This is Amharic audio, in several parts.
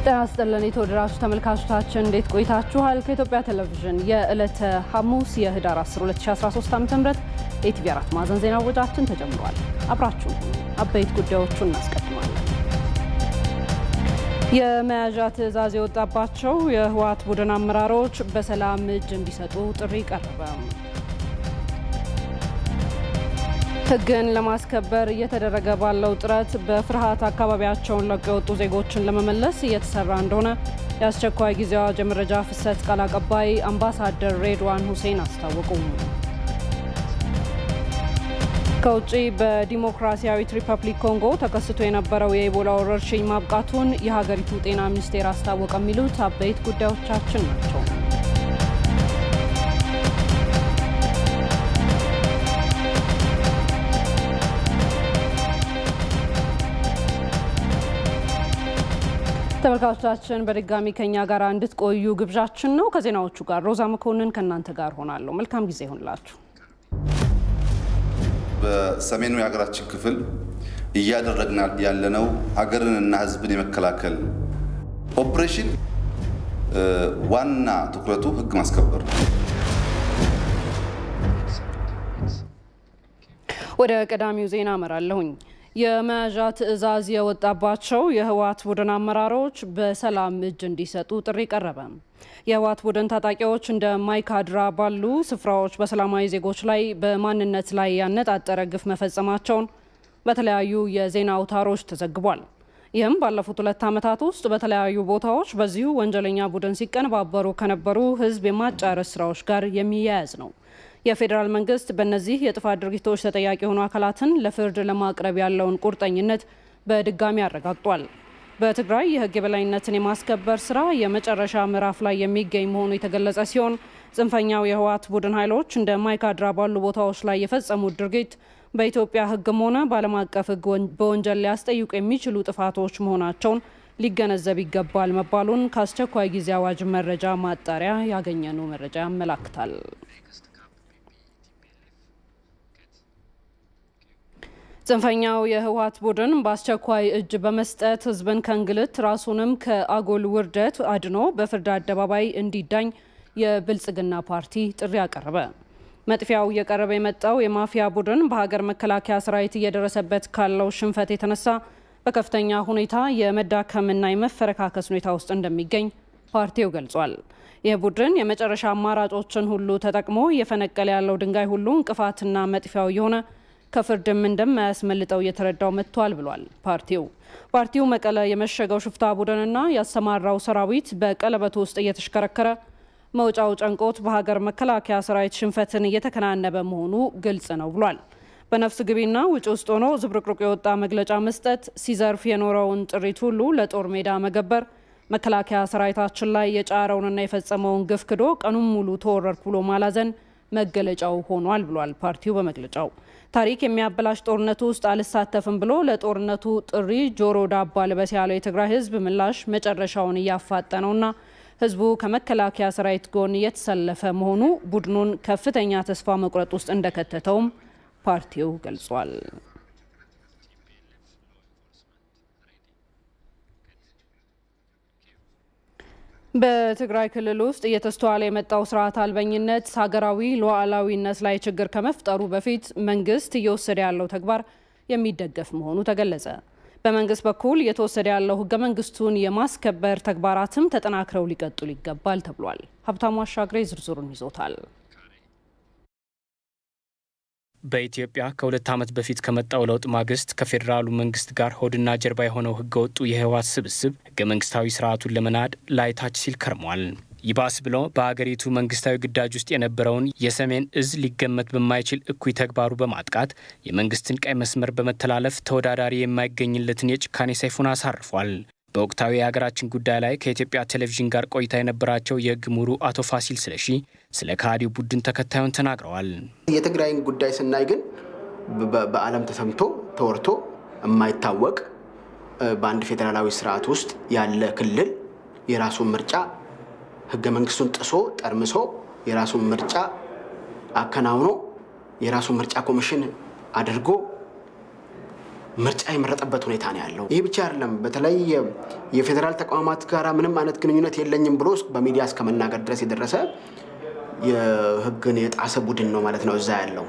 ጤና ይስጥልን የተወደዳችሁ ተመልካቾቻችን እንዴት ቆይታችኋል? ከኢትዮጵያ ቴሌቪዥን የዕለተ ሐሙስ የህዳር 10 2013 ዓ.ም የኢቲቪ 4 ማዕዘን ዜና ወጃችን ተጀምሯል። አብራችሁ አበይት ጉዳዮቹን እናስቀድማለን። የመያዣ ትዕዛዝ የወጣባቸው የህወሓት ቡድን አመራሮች በሰላም እጅ እንዲሰጡ ጥሪ ቀረበ። ህግን ለማስከበር እየተደረገ ባለው ጥረት በፍርሃት አካባቢያቸውን ለቀው የወጡ ዜጎችን ለመመለስ እየተሰራ እንደሆነ የአስቸኳይ ጊዜ አዋጅ መረጃ ፍሰት ቃል አቀባይ አምባሳደር ሬድዋን ሁሴን አስታወቁ። ከውጪ በዲሞክራሲያዊት ሪፐብሊክ ኮንጎ ተከስቶ የነበረው የኢቦላ ወረርሽኝ ማብቃቱን የሀገሪቱ ጤና ሚኒስቴር አስታወቀ። የሚሉት አበይት ጉዳዮቻችን ናቸው። ተመልካቾቻችን በድጋሚ ከኛ ጋር እንድትቆዩ ግብዣችን ነው። ከዜናዎቹ ጋር ሮዛ መኮንን ከናንተ ጋር ሆናለሁ። መልካም ጊዜ ይሁንላችሁ። በሰሜኑ የሀገራችን ክፍል እያደረግን ያለነው ሀገርንና ህዝብን የመከላከል ኦፕሬሽን ዋና ትኩረቱ ህግ ማስከበር ነው። ወደ ቀዳሚው ዜና አመራለሁኝ። የመያዣ ትዕዛዝ የወጣባቸው የህወሓት ቡድን አመራሮች በሰላም እጅ እንዲሰጡ ጥሪ ቀረበ። የህወሓት ቡድን ታጣቂዎች እንደ ማይካድራ ባሉ ስፍራዎች በሰላማዊ ዜጎች ላይ በማንነት ላይ ያነጣጠረ ግፍ መፈጸማቸውን በተለያዩ የዜና አውታሮች ተዘግቧል። ይህም ባለፉት 2 ዓመታት ውስጥ በተለያዩ ቦታዎች በዚሁ ወንጀለኛ ቡድን ሲቀነባበሩ ከነበሩ ህዝብ የማጫረስ ስራዎች ጋር የሚያያዝ ነው። የፌደራል መንግስት በእነዚህ የጥፋት ድርጊቶች ተጠያቂ የሆኑ አካላትን ለፍርድ ለማቅረብ ያለውን ቁርጠኝነት በድጋሚ አረጋግጧል። በትግራይ የህግ የበላይነትን የማስከበር ስራ የመጨረሻ ምዕራፍ ላይ የሚገኝ መሆኑ የተገለጸ ሲሆን ጽንፈኛው የህወሓት ቡድን ኃይሎች እንደ ማይካድራ ባሉ ቦታዎች ላይ የፈጸሙት ድርጊት በኢትዮጵያ ህግም ሆነ በዓለም አቀፍ ህግ በወንጀል ሊያስጠይቁ የሚችሉ ጥፋቶች መሆናቸውን ሊገነዘብ ይገባል መባሉን ከአስቸኳይ ጊዜ አዋጅ መረጃ ማጣሪያ ያገኘነው መረጃ ያመለክታል። ጽንፈኛው የህወሓት ቡድን በአስቸኳይ እጅ በመስጠት ህዝብን ከእንግልት ራሱንም ከአጎል ውርደት አድኖ በፍርድ አደባባይ እንዲዳኝ የብልጽግና ፓርቲ ጥሪ አቀረበ። መጥፊያው እየቀረበ የመጣው የማፊያ ቡድን በሀገር መከላከያ ሰራዊት እየደረሰበት ካለው ሽንፈት የተነሳ በከፍተኛ ሁኔታ የመዳከምና የመፈረካከስ ሁኔታ ውስጥ እንደሚገኝ ፓርቲው ገልጿል። ይህ ቡድን የመጨረሻ አማራጮችን ሁሉ ተጠቅሞ እየፈነቀለ ያለው ድንጋይ ሁሉ እንቅፋትና መጥፊያው የሆነ ከፍርድም እንደማያስመልጠው እየተረዳው መጥቷል ብሏል። ፓርቲው መቀለ የመሸገው ሽፍታ ቡድንና ያሰማራው ሰራዊት በቀለበት ውስጥ እየተሽከረከረ መውጫው ጨንቆት በሀገር መከላከያ ሰራዊት ሽንፈትን እየተከናነበ መሆኑ ግልጽ ነው ብሏል። በነፍስ ግቢና ውጭ ውስጥ ሆኖ ዝብርቅርቅ የወጣ መግለጫ መስጠት፣ ሲዘርፍ የኖረውን ጥሪት ሁሉ ለጦር ሜዳ መገበር፣ መከላከያ ሰራዊታችን ላይ የጫረውንና የፈጸመውን ግፍ ክዶ ቀኑን ሙሉ ተወረርኩ ብሎ ማላዘን መገለጫው ሆኗል ብሏል። ፓርቲው በመግለጫው ታሪክ የሚያበላሽ ጦርነት ውስጥ አልሳተፍም ብሎ ለጦርነቱ ጥሪ ጆሮ ዳባ ልበስ ያለው የትግራይ ህዝብ ምላሽ መጨረሻውን እያፋጠነውና ህዝቡ ከመከላከያ ሰራዊት ጎን እየተሰለፈ መሆኑ ቡድኑን ከፍተኛ ተስፋ መቁረጥ ውስጥ እንደከተተውም ፓርቲው ገልጿል። በትግራይ ክልል ውስጥ እየተስተዋለ የመጣው ስርዓት አልበኝነት ሀገራዊ ሉዓላዊነት ላይ ችግር ከመፍጠሩ በፊት መንግስት እየወሰደ ያለው ተግባር የሚደገፍ መሆኑ ተገለጸ። በመንግስት በኩል እየተወሰደ ያለው ህገ መንግስቱን የማስከበር ተግባራትም ተጠናክረው ሊቀጥሉ ይገባል ተብሏል። ሀብታሙ አሻግሬ ዝርዝሩን ይዞታል። በኢትዮጵያ ከ2 ዓመት በፊት ከመጣው ለውጥ ማግስት ከፌደራሉ መንግስት ጋር ሆድና ጀርባ የሆነው ህገወጡ የህወሓት ስብስብ ህገ መንግስታዊ ስርዓቱን ለመናድ ላይታች ሲል ከርሟል። ይባስ ብሎ በአገሪቱ መንግስታዊ ግዳጅ ውስጥ የነበረውን የሰሜን እዝ ሊገመት በማይችል እኩይ ተግባሩ በማጥቃት የመንግስትን ቀይ መስመር በመተላለፍ ተወዳዳሪ የማይገኝለትን የጭካኔ ሰይፉን አሳርፏል። በወቅታዊ የሀገራችን ጉዳይ ላይ ከኢትዮጵያ ቴሌቪዥን ጋር ቆይታ የነበራቸው የህግ ምሁሩ አቶ ፋሲል ስለሺ ስለ ካዲው ቡድን ተከታዩን ተናግረዋል። የትግራይን ጉዳይ ስናይ ግን በዓለም ተሰምቶ ተወርቶ የማይታወቅ በአንድ ፌደራላዊ ስርዓት ውስጥ ያለ ክልል የራሱን ምርጫ ህገ መንግስቱን ጥሶ ጠርምሶ የራሱን ምርጫ አከናውኖ የራሱን ምርጫ ኮሚሽን አድርጎ ምርጫ የመረጠበት ሁኔታ ነው ያለው። ይህ ብቻ አይደለም። በተለይ የፌደራል ተቋማት ጋር ምንም አይነት ግንኙነት የለኝም ብሎ በሚዲያ እስከመናገር ድረስ የደረሰ የህግን የጣሰ ቡድን ነው ማለት ነው እዛ ያለው።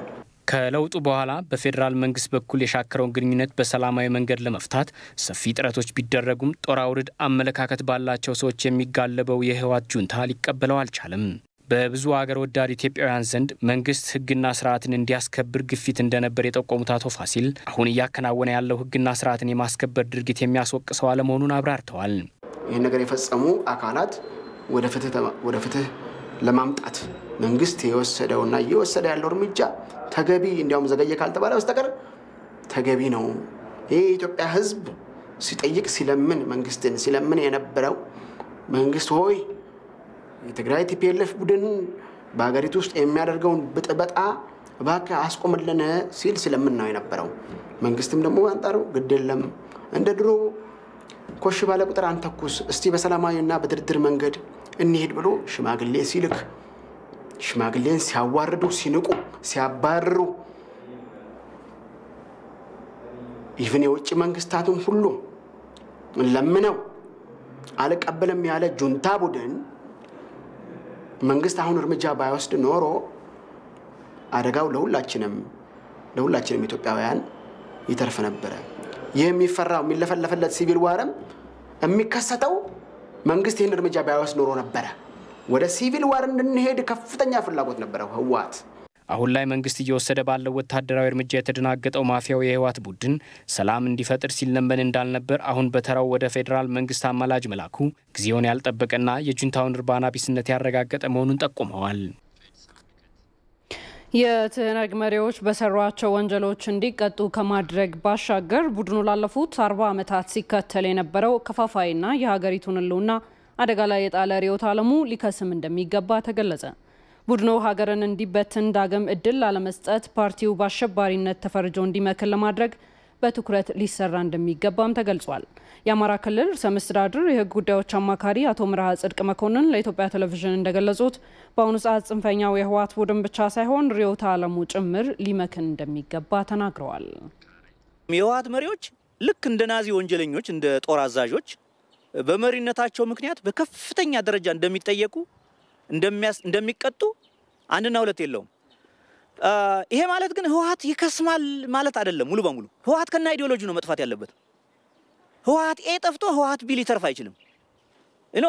ከለውጡ በኋላ በፌደራል መንግስት በኩል የሻከረውን ግንኙነት በሰላማዊ መንገድ ለመፍታት ሰፊ ጥረቶች ቢደረጉም ጦር አውርድ አመለካከት ባላቸው ሰዎች የሚጋለበው የህወሓት ጁንታ ሊቀበለው አልቻለም። በብዙ ሀገር ወዳድ ኢትዮጵያውያን ዘንድ መንግስት ህግና ስርዓትን እንዲያስከብር ግፊት እንደነበር የጠቆሙት አቶ ፋሲል አሁን እያከናወነ ያለው ህግና ስርዓትን የማስከበር ድርጊት የሚያስወቅሰው አለመሆኑን አብራርተዋል። ይህን ነገር የፈጸሙ አካላት ወደ ፍትህ ለማምጣት መንግስት የወሰደውና እየወሰደ ያለው እርምጃ ተገቢ እንዲያውም ዘገየ ካልተባለ በስተቀር ተገቢ ነው። ይሄ የኢትዮጵያ ህዝብ ሲጠይቅ ሲለምን መንግስትን ሲለምን የነበረው መንግስት ሆይ የትግራይ ቲፒኤልኤፍ ቡድን በአገሪቱ ውስጥ የሚያደርገውን ብጥበጣ እባክህ አስቆምልን ሲል ሲለምን ነው የነበረው። መንግስትም ደግሞ አንጣሩ ግድ የለም እንደ ድሮ ኮሽ ባለ ቁጥር አንተኩስ እስቲ በሰላማዊና በድርድር መንገድ እንሄድ ብሎ ሽማግሌ ሲልክ ሽማግሌን ሲያዋርዱ ሲንቁ ሲያባርሩ ኢቭን የውጭ መንግስታቱም ሁሉ ለምነው አልቀበልም ያለ ጁንታ ቡድን መንግስት አሁን እርምጃ ባይወስድ ኖሮ አደጋው ለሁላችንም ኢትዮጵያውያን ይተርፍ ነበር። የሚፈራው የሚለፈለፈለት ሲቪል ዋርም የሚከሰተው መንግስት ይህን እርምጃ ባይወስድ ኖሮ ነበር። ወደ ሲቪል ዋር እንድንሄድ ከፍተኛ ፍላጎት ነበረው ህወሓት። አሁን ላይ መንግስት እየወሰደ ባለው ወታደራዊ እርምጃ የተደናገጠው ማፊያው የህወሓት ቡድን ሰላም እንዲፈጥር ሲለመን እንዳልነበር አሁን በተራው ወደ ፌደራል መንግስት አማላጅ መላኩ ጊዜውን ያልጠበቀና የጁንታውን እርባና ቢስነት ያረጋገጠ መሆኑን ጠቁመዋል። የትህነግ መሪዎች በሰሯቸው ወንጀሎች እንዲቀጡ ከማድረግ ባሻገር ቡድኑ ላለፉት 40 ዓመታት ሲከተል የነበረው ከፋፋይና የሀገሪቱን ህልውና አደጋ ላይ የጣለ ርዕዮተ ዓለሙ ሊከስም እንደሚገባ ተገለጸ። ቡድኑ ሀገርን እንዲበትን ዳግም እድል ላለመስጠት ፓርቲው በአሸባሪነት ተፈርጆ እንዲመክን ለማድረግ በትኩረት ሊሰራ እንደሚገባም ተገልጿል። የአማራ ክልል ርዕሰ መስተዳድር የህግ ጉዳዮች አማካሪ አቶ ምርሃ ጽድቅ መኮንን ለኢትዮጵያ ቴሌቪዥን እንደገለጹት በአሁኑ ሰዓት ጽንፈኛው የህወሓት ቡድን ብቻ ሳይሆን ርዕዮተ ዓለሙ ጭምር ሊመክን እንደሚገባ ተናግረዋል። የህወሓት መሪዎች ልክ እንደ ናዚ ወንጀለኞች እንደ ጦር አዛዦች በመሪነታቸው ምክንያት በከፍተኛ ደረጃ እንደሚጠየቁ እንደሚቀጡ አንድና ሁለት የለውም። ይሄ ማለት ግን ህወሓት ይከስማል ማለት አይደለም። ሙሉ በሙሉ ህወሓት ከና አይዲዮሎጂ ነው መጥፋት ያለበት። ህወሓት ጠፍቶ ህወሓት ቢ ሊተርፍ አይችልም።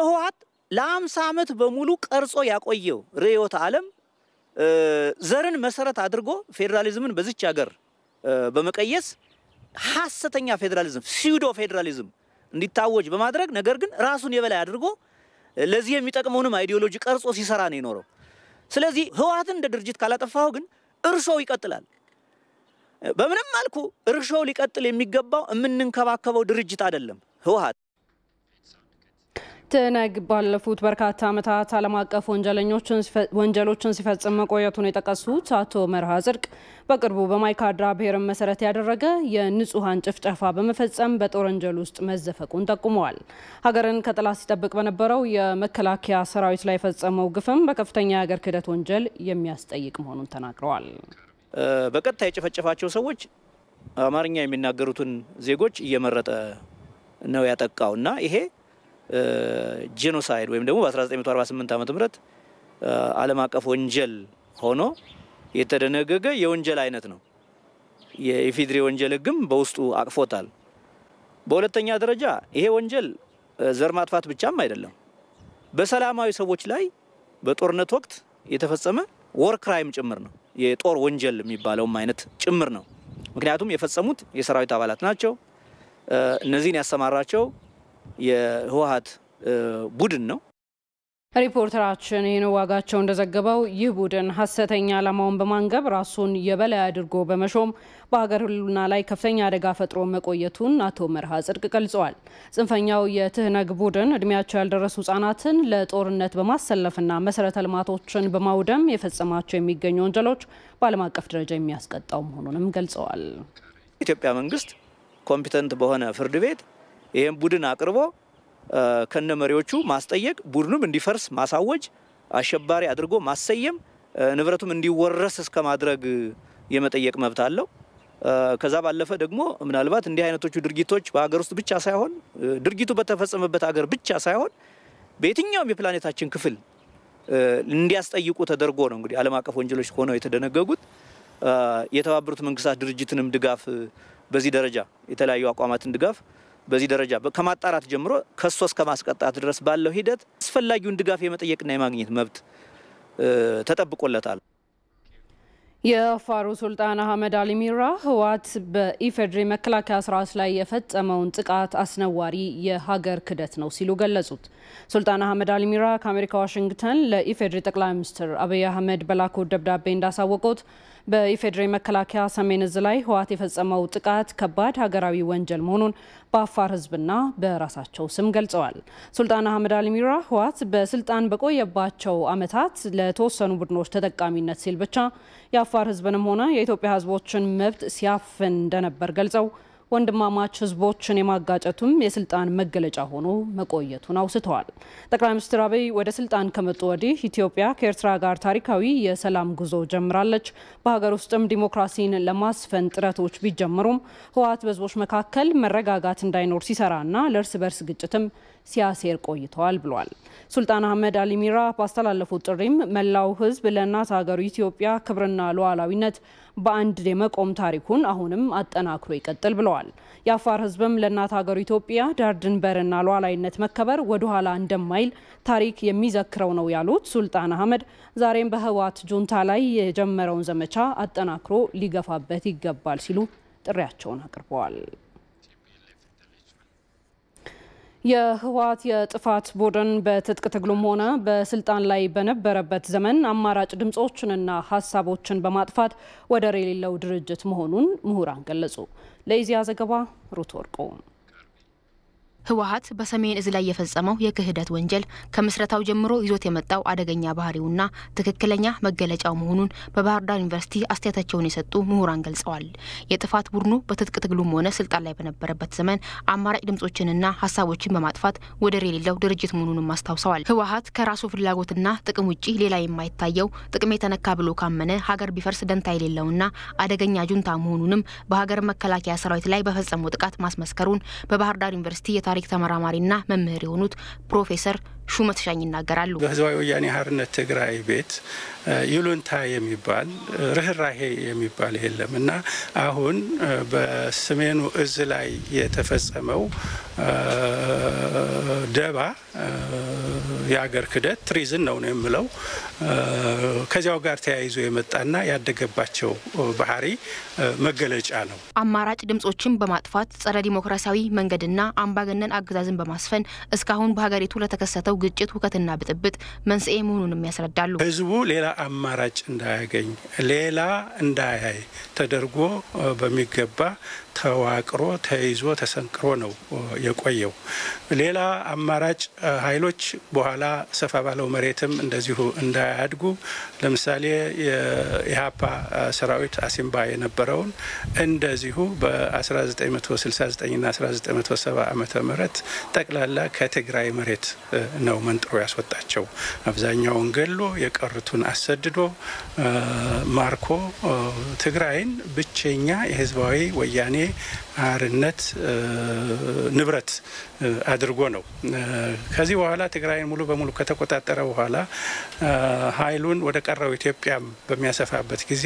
ህወሓት ለ50 ዓመት በሙሉ ቀርጾ ያቆየው ርዕዮተ ዓለም ዘርን መሰረት አድርጎ ፌደራሊዝምን በዚች ሀገር በመቀየስ ሐሰተኛ ፌደራሊዝም ሲውዶ ፌደራሊዝም እንዲታወጅ በማድረግ ነገር ግን ራሱን የበላይ አድርጎ ለዚህ የሚጠቅመውንም አይዲዮሎጂ ቀርጾ ሲሰራ ነው የኖረው። ስለዚህ ህወሓትን እንደ ድርጅት ካላጠፋው ግን እርሾው ይቀጥላል። በምንም መልኩ እርሾው ሊቀጥል የሚገባው የምንንከባከበው ድርጅት አይደለም ህወሓት። ትህነግ ባለፉት በርካታ ዓመታት ዓለም አቀፍ ወንጀሎችን ሲፈጽም መቆየቱን የጠቀሱት አቶ መርሃ ጽድቅ በቅርቡ በማይካድራ ብሔርን መሰረት ያደረገ የንጹሃን ጭፍጨፋ በመፈጸም በጦር ወንጀል ውስጥ መዘፈቁን ጠቁመዋል። ሀገርን ከጠላት ሲጠብቅ በነበረው የመከላከያ ሰራዊት ላይ የፈጸመው ግፍም በከፍተኛ የሀገር ክህደት ወንጀል የሚያስጠይቅ መሆኑን ተናግረዋል። በቀጥታ የጨፈጨፋቸው ሰዎች አማርኛ የሚናገሩትን ዜጎች እየመረጠ ነው ያጠቃውና ይሄ ጄኖሳይድ ወይም ደግሞ በ1948 ዓመተ ምህረት ዓለም አቀፍ ወንጀል ሆኖ የተደነገገ የወንጀል አይነት ነው። የኢፌድሪ ወንጀል ህግም በውስጡ አቅፎታል። በሁለተኛ ደረጃ ይሄ ወንጀል ዘር ማጥፋት ብቻም አይደለም። በሰላማዊ ሰዎች ላይ በጦርነት ወቅት የተፈጸመ ወር ክራይም ጭምር ነው። የጦር ወንጀል የሚባለውም አይነት ጭምር ነው። ምክንያቱም የፈጸሙት የሰራዊት አባላት ናቸው። እነዚህን ያሰማራቸው የህወሓት ቡድን ነው። ሪፖርተራችን ዋጋቸው እንደዘገበው ይህ ቡድን ሐሰተኛ ዓላማውን በማንገብ ራሱን የበላይ አድርጎ በመሾም በሀገር ህልውና ላይ ከፍተኛ አደጋ ፈጥሮ መቆየቱን አቶ መርሃ ጽድቅ ገልጸዋል። ጽንፈኛው የትህነግ ቡድን እድሜያቸው ያልደረሱ ህጻናትን ለጦርነት በማሰለፍና መሰረተ ልማቶችን በማውደም የፈጸማቸው የሚገኙ ወንጀሎች በዓለም አቀፍ ደረጃ የሚያስቀጣው መሆኑንም ገልጸዋል። ኢትዮጵያ መንግስት ኮምፒተንት በሆነ ፍርድ ቤት ይሄን ቡድን አቅርቦ ከነመሪዎቹ ማስጠየቅ ቡድኑም እንዲፈርስ ማሳወጅ አሸባሪ አድርጎ ማሰየም ንብረቱም እንዲወረስ እስከ ማድረግ የመጠየቅ መብት አለው። ከዛ ባለፈ ደግሞ ምናልባት እንዲህ አይነቶቹ ድርጊቶች በሀገር ውስጥ ብቻ ሳይሆን ድርጊቱ በተፈጸመበት ሀገር ብቻ ሳይሆን በየትኛውም የፕላኔታችን ክፍል እንዲያስጠይቁ ተደርጎ ነው እንግዲህ ዓለም አቀፍ ወንጀሎች ሆነው የተደነገጉት። የተባበሩት መንግስታት ድርጅትንም ድጋፍ በዚህ ደረጃ የተለያዩ አቋማትን ድጋፍ በዚህ ደረጃ ከማጣራት ጀምሮ ከሶ እስከ ማስቀጣት ድረስ ባለው ሂደት አስፈላጊውን ድጋፍ የመጠየቅና የማግኘት መብት ተጠብቆለታል። የአፋሩ ሱልጣን አህመድ አሊ ሚራ ህወሓት በኢፌድሪ መከላከያ ስርዓት ላይ የፈጸመውን ጥቃት አስነዋሪ የሀገር ክደት ነው ሲሉ ገለጹት። ሱልጣን አህመድ አሊ ሚራ ከአሜሪካ ዋሽንግተን ለኢፌድሪ ጠቅላይ ሚኒስትር አብይ አህመድ በላኩት ደብዳቤ እንዳሳወቁት በኢፌድሪ መከላከያ ሰሜን እዝ ላይ ህወሓት የፈጸመው ጥቃት ከባድ ሀገራዊ ወንጀል መሆኑን በአፋር ህዝብና በራሳቸው ስም ገልጸዋል። ሱልጣን አህመድ አሊ ሚራ ህወሓት በስልጣን በቆየባቸው አመታት ለተወሰኑ ቡድኖች ተጠቃሚነት ሲል ብቻ የአፋር ህዝብንም ሆነ የኢትዮጵያ ህዝቦችን መብት ሲያፍን እንደነበር ገልጸው ወንድማማች ህዝቦችን የማጋጨቱም የስልጣን መገለጫ ሆኖ መቆየቱን አውስተዋል። ጠቅላይ ሚኒስትር አብይ ወደ ስልጣን ከመጡ ወዲህ ኢትዮጵያ ከኤርትራ ጋር ታሪካዊ የሰላም ጉዞ ጀምራለች። በሀገር ውስጥም ዲሞክራሲን ለማስፈን ጥረቶች ቢጀምሩም ህወሓት በህዝቦች መካከል መረጋጋት እንዳይኖር ሲሰራና ለእርስ በርስ ግጭትም ሲያሴር ቆይተዋል ብሏል። ሱልጣን አህመድ አሊ ሚራ ባስተላለፉት ጥሪም መላው ህዝብ ለእናት ሀገሩ ኢትዮጵያ ክብርና ሉዓላዊነት በአንድ የመቆም ታሪኩን አሁንም አጠናክሮ ይቀጥል ብለዋል። የአፋር ህዝብም ለእናት ሀገሩ ኢትዮጵያ ዳር ድንበርና ሉዓላዊነት መከበር ወደ ኋላ እንደማይል ታሪክ የሚዘክረው ነው ያሉት ሱልጣን አህመድ ዛሬም በህወሓት ጁንታ ላይ የጀመረውን ዘመቻ አጠናክሮ ሊገፋበት ይገባል ሲሉ ጥሪያቸውን አቅርበዋል። የህወሓት የጥፋት ቡድን በትጥቅ ትግሉም ሆነ በስልጣን ላይ በነበረበት ዘመን አማራጭ ድምጾችንና ሀሳቦችን በማጥፋት ወደር የሌለው ድርጅት መሆኑን ምሁራን ገለጹ። ለኢዜአ ዘገባ ሩት ወርቆ። ህወሓት በሰሜን እዝ ላይ የፈጸመው የክህደት ወንጀል ከምስረታው ጀምሮ ይዞት የመጣው አደገኛ ባህሪውና ትክክለኛ መገለጫው መሆኑን በባህር ዳር ዩኒቨርሲቲ አስተያየታቸውን የሰጡ ምሁራን ገልጸዋል። የጥፋት ቡድኑ በትጥቅ ትግሉም ሆነ ስልጣን ላይ በነበረበት ዘመን አማራጭ ድምጾችንና ሀሳቦችን በማጥፋት ወደር የሌለው ድርጅት መሆኑንም አስታውሰዋል። ህወሓት ከራሱ ፍላጎትና ጥቅም ውጪ ሌላ የማይታየው ጥቅም የተነካ ብሎ ካመነ ሀገር ቢፈርስ ደንታ የሌለውና አደገኛ ጁንታ መሆኑንም በሀገር መከላከያ ሰራዊት ላይ በፈጸመው ጥቃት ማስመስከሩን በባህር ዳር ዩኒቨርሲቲ የታሪክ ተመራማሪና መምህር የሆኑት ፕሮፌሰር ሹመት ሻኝ ይናገራሉ። በህዝባዊ ወያኔ ሓርነት ትግራይ ቤት ይሉንታ የሚባል ርህራሄ የሚባል የለምና አሁን በሰሜኑ እዝ ላይ የተፈጸመው ደባ የሀገር ክደት ትሪዝን ነው የምለው ከዚያው ጋር ተያይዞ የመጣና ያደገባቸው ባህሪ መገለጫ ነው። አማራጭ ድምጾችን በማጥፋት ጸረ ዲሞክራሲያዊ መንገድና አምባገነን አገዛዝን በማስፈን እስካሁን በሀገሪቱ ለተከሰተው ግጭት ሁከትና ብጥብጥ መንስኤ መሆኑንም ያስረዳሉ። ህዝቡ ሌላ አማራጭ እንዳያገኝ ሌላ እንዳያይ ተደርጎ በሚገባ ተዋቅሮ ተይዞ ተሰንቅሮ ነው የቆየው። ሌላ አማራጭ ኃይሎች በኋላ ሰፋ ባለው መሬትም እንደዚሁ እንዳያድጉ ለምሳሌ የኢሃፓ ሰራዊት አሲምባ የነበረውን እንደዚሁ በ1969 እና 1970 ዓመተ ምህረት ጠቅላላ ከትግራይ መሬት ነው መንጥሮ ያስወጣቸው። አብዛኛውን ገሎ የቀሩትን አሰድዶ ማርኮ ትግራይን ብቸኛ የህዝባዊ ወያኔ ሓርነት ንብረት አድርጎ ነው። ከዚህ በኋላ ትግራይን ሙሉ በሙሉ ከተቆጣጠረ በኋላ ኃይሉን ወደ ቀረው ኢትዮጵያ በሚያሰፋበት ጊዜ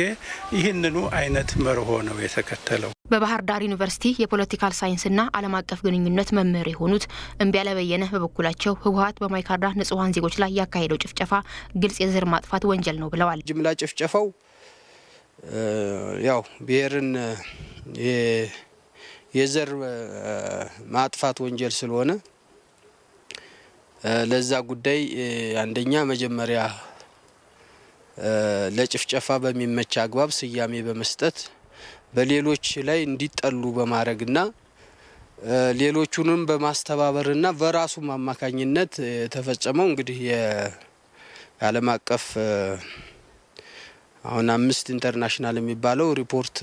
ይህንኑ አይነት መርሆ ነው የተከተለው። በባህር ዳር ዩኒቨርሲቲ የፖለቲካል ሳይንስና ዓለም አቀፍ ግንኙነት መምህር የሆኑት እምቢያለ በየነ በበኩላቸው ህወሓት በማይካድራ ንጹሃን ዜጎች ላይ ያካሄደው ጭፍጨፋ ግልጽ የዘር ማጥፋት ወንጀል ነው ብለዋል። ጅምላ ጭፍጨፋው ያው ብሔርን የዘር ማጥፋት ወንጀል ስለሆነ ለዛ ጉዳይ አንደኛ መጀመሪያ ለጭፍጨፋ በሚመች አግባብ ስያሜ በመስጠት በሌሎች ላይ እንዲጠሉ በማድረግና ሌሎቹንም በማስተባበርና በራሱ ማማካኝነት ተፈጸመው እንግዲህ የዓለም አቀፍ አሁን አምስት ኢንተርናሽናል የሚባለው ሪፖርት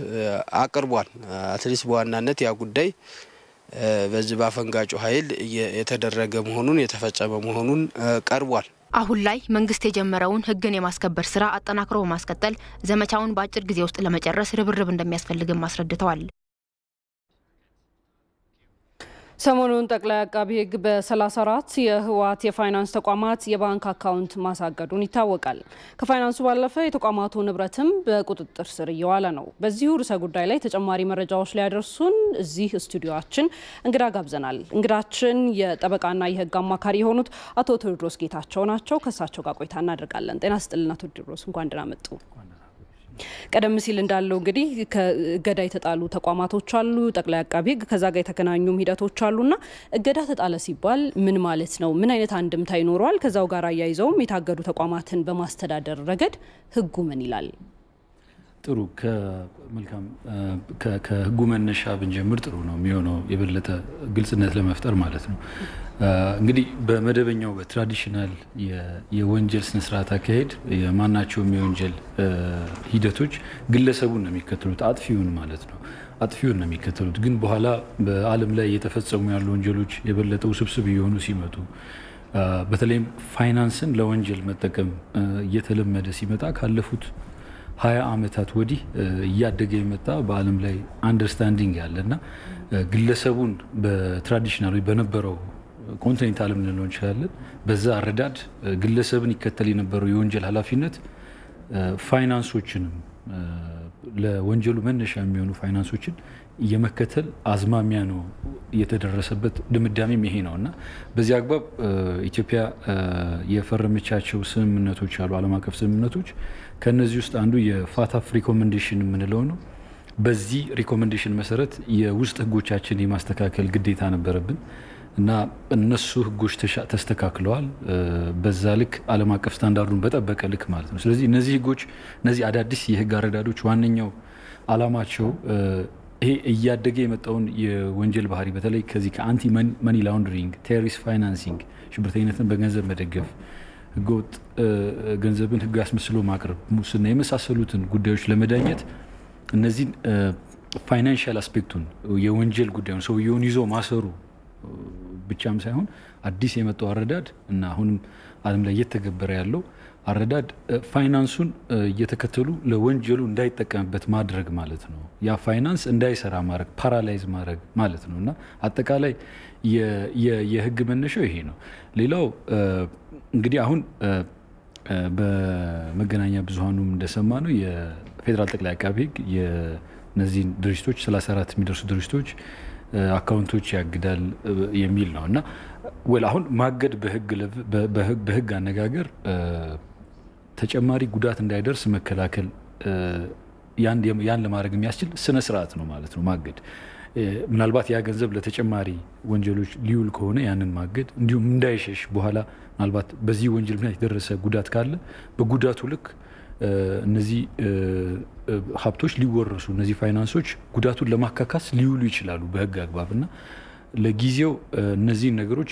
አቅርቧል። አትሊስት በዋናነት ያ ጉዳይ በዚህ ባፈንጋጩ ኃይል የተደረገ መሆኑን የተፈጸመ መሆኑን ቀርቧል። አሁን ላይ መንግስት የጀመረውን ህግን የማስከበር ስራ አጠናክሮ በማስቀጠል ዘመቻውን በአጭር ጊዜ ውስጥ ለመጨረስ ርብርብ እንደሚያስፈልግም አስረድተዋል። ሰሞኑን ጠቅላይ አቃቢ ህግ በ34 የህወሓት የፋይናንስ ተቋማት የባንክ አካውንት ማሳገዱን ይታወቃል። ከፋይናንሱ ባለፈ የተቋማቱ ንብረትም በቁጥጥር ስር እየዋለ ነው። በዚሁ ርዕሰ ጉዳይ ላይ ተጨማሪ መረጃዎች ሊያደርሱን እዚህ ስቱዲዮአችን እንግዳ ጋብዘናል። እንግዳችን የጠበቃና የህግ አማካሪ የሆኑት አቶ ቴዎድሮስ ጌታቸው ናቸው። ከሳቸው ጋር ቆይታ እናደርጋለን። ጤና ይስጥልን አቶ ቴዎድሮስ፣ እንኳን ደህና መጡ። ቀደም ሲል እንዳለው እንግዲህ ከእገዳ የተጣሉ ተቋማቶች አሉ፣ ጠቅላይ አቃቢ ህግ ከዛ ጋር የተገናኙ ሂደቶች አሉና እገዳ ተጣለ ሲባል ምን ማለት ነው? ምን አይነት አንድምታ ይኖረዋል? ከዛው ጋር አያይዘውም የታገዱ ተቋማትን በማስተዳደር ረገድ ህጉ ምን ይላል? ጥሩ ከመልካም ከህጉ መነሻ ብንጀምር ጥሩ ነው የሚሆነው የበለጠ ግልጽነት ለመፍጠር ማለት ነው። እንግዲህ በመደበኛው በትራዲሽናል የወንጀል ስነ ስርዓት አካሄድ የማናቸውም የወንጀል ሂደቶች ግለሰቡን ነው የሚከተሉት፣ አጥፊውን ማለት ነው። አጥፊውን ነው የሚከተሉት። ግን በኋላ በዓለም ላይ እየተፈጸሙ ያሉ ወንጀሎች የበለጠ ውስብስብ እየሆኑ ሲመጡ በተለይም ፋይናንስን ለወንጀል መጠቀም እየተለመደ ሲመጣ ካለፉት 20 ዓመታት ወዲህ እያደገ የመጣ በዓለም ላይ አንደርስታንዲንግ ያለና ግለሰቡን በትራዲሽናል በነበረው ኮንቲኔንታል ምን ልንለው እንችላለን በዛ አረዳድ ግለሰብን ይከተል የነበረው የወንጀል ኃላፊነት ፋይናንሶችንም ለወንጀሉ መነሻ የሚሆኑ ፋይናንሶችን የመከተል አዝማሚያ ነው የተደረሰበት ድምዳሜም ይሄ ነውና በዚህ አግባብ ኢትዮጵያ የፈረመቻቸው ስምምነቶች አሉ፣ ዓለም አቀፍ ስምምነቶች። ከነዚህ ውስጥ አንዱ የፋታፍ ሪኮሜንዴሽን የምንለው ነው። በዚህ ሪኮሜንዴሽን መሰረት የውስጥ ህጎቻችን የማስተካከል ግዴታ ነበረብን እና እነሱ ህጎች ተስተካክለዋል። በዛ ልክ ዓለም አቀፍ ስታንዳርዱን በጠበቀ ልክ ማለት ነው። ስለዚህ እነዚህ ህጎች እነዚህ አዳዲስ የህግ አረዳዶች ዋነኛው ዓላማቸው ይሄ እያደገ የመጣውን የወንጀል ባህሪ በተለይ ከዚህ ከአንቲ መኒ ላውንደሪንግ፣ ቴሮሪስት ፋይናንሲንግ፣ ሽብርተኝነትን በገንዘብ መደገፍ፣ ህገወጥ ገንዘብን ህግ አስመስሎ ማቅረብ፣ ሙስና የመሳሰሉትን ጉዳዮች ለመዳኘት እነዚህን ፋይናንሻል አስፔክቱን የወንጀል ጉዳዩን ሰውየውን ይዞ ማሰሩ ብቻም ሳይሆን አዲስ የመጣው አረዳድ እና አሁንም ዓለም ላይ እየተገበረ ያለው አረዳድ ፋይናንሱን እየተከተሉ ለወንጀሉ እንዳይጠቀምበት ማድረግ ማለት ነው። ያ ፋይናንስ እንዳይሰራ ማድረግ፣ ፓራላይዝ ማድረግ ማለት ነው እና አጠቃላይ የህግ መነሻው ይሄ ነው። ሌላው እንግዲህ አሁን በመገናኛ ብዙሃኑም እንደሰማ ነው የፌዴራል ጠቅላይ አቃቢ ህግ የነዚህን ድርጅቶች 34 የሚደርሱ ድርጅቶች አካውንቶች ያግዳል የሚል ነው እና አሁን ማገድ በህግ አነጋገር ተጨማሪ ጉዳት እንዳይደርስ መከላከል ያን ለማድረግ የሚያስችል ስነ ስርዓት ነው ማለት ነው ማገድ። ምናልባት ያ ገንዘብ ለተጨማሪ ወንጀሎች ሊውል ከሆነ ያንን ማገድ፣ እንዲሁም እንዳይሸሽ በኋላ ምናልባት በዚህ ወንጀል ምክንያት የደረሰ ጉዳት ካለ በጉዳቱ ልክ እነዚህ ሀብቶች ሊወረሱ፣ እነዚህ ፋይናንሶች ጉዳቱን ለማካካስ ሊውሉ ይችላሉ በህግ አግባብና ለጊዜው እነዚህ ነገሮች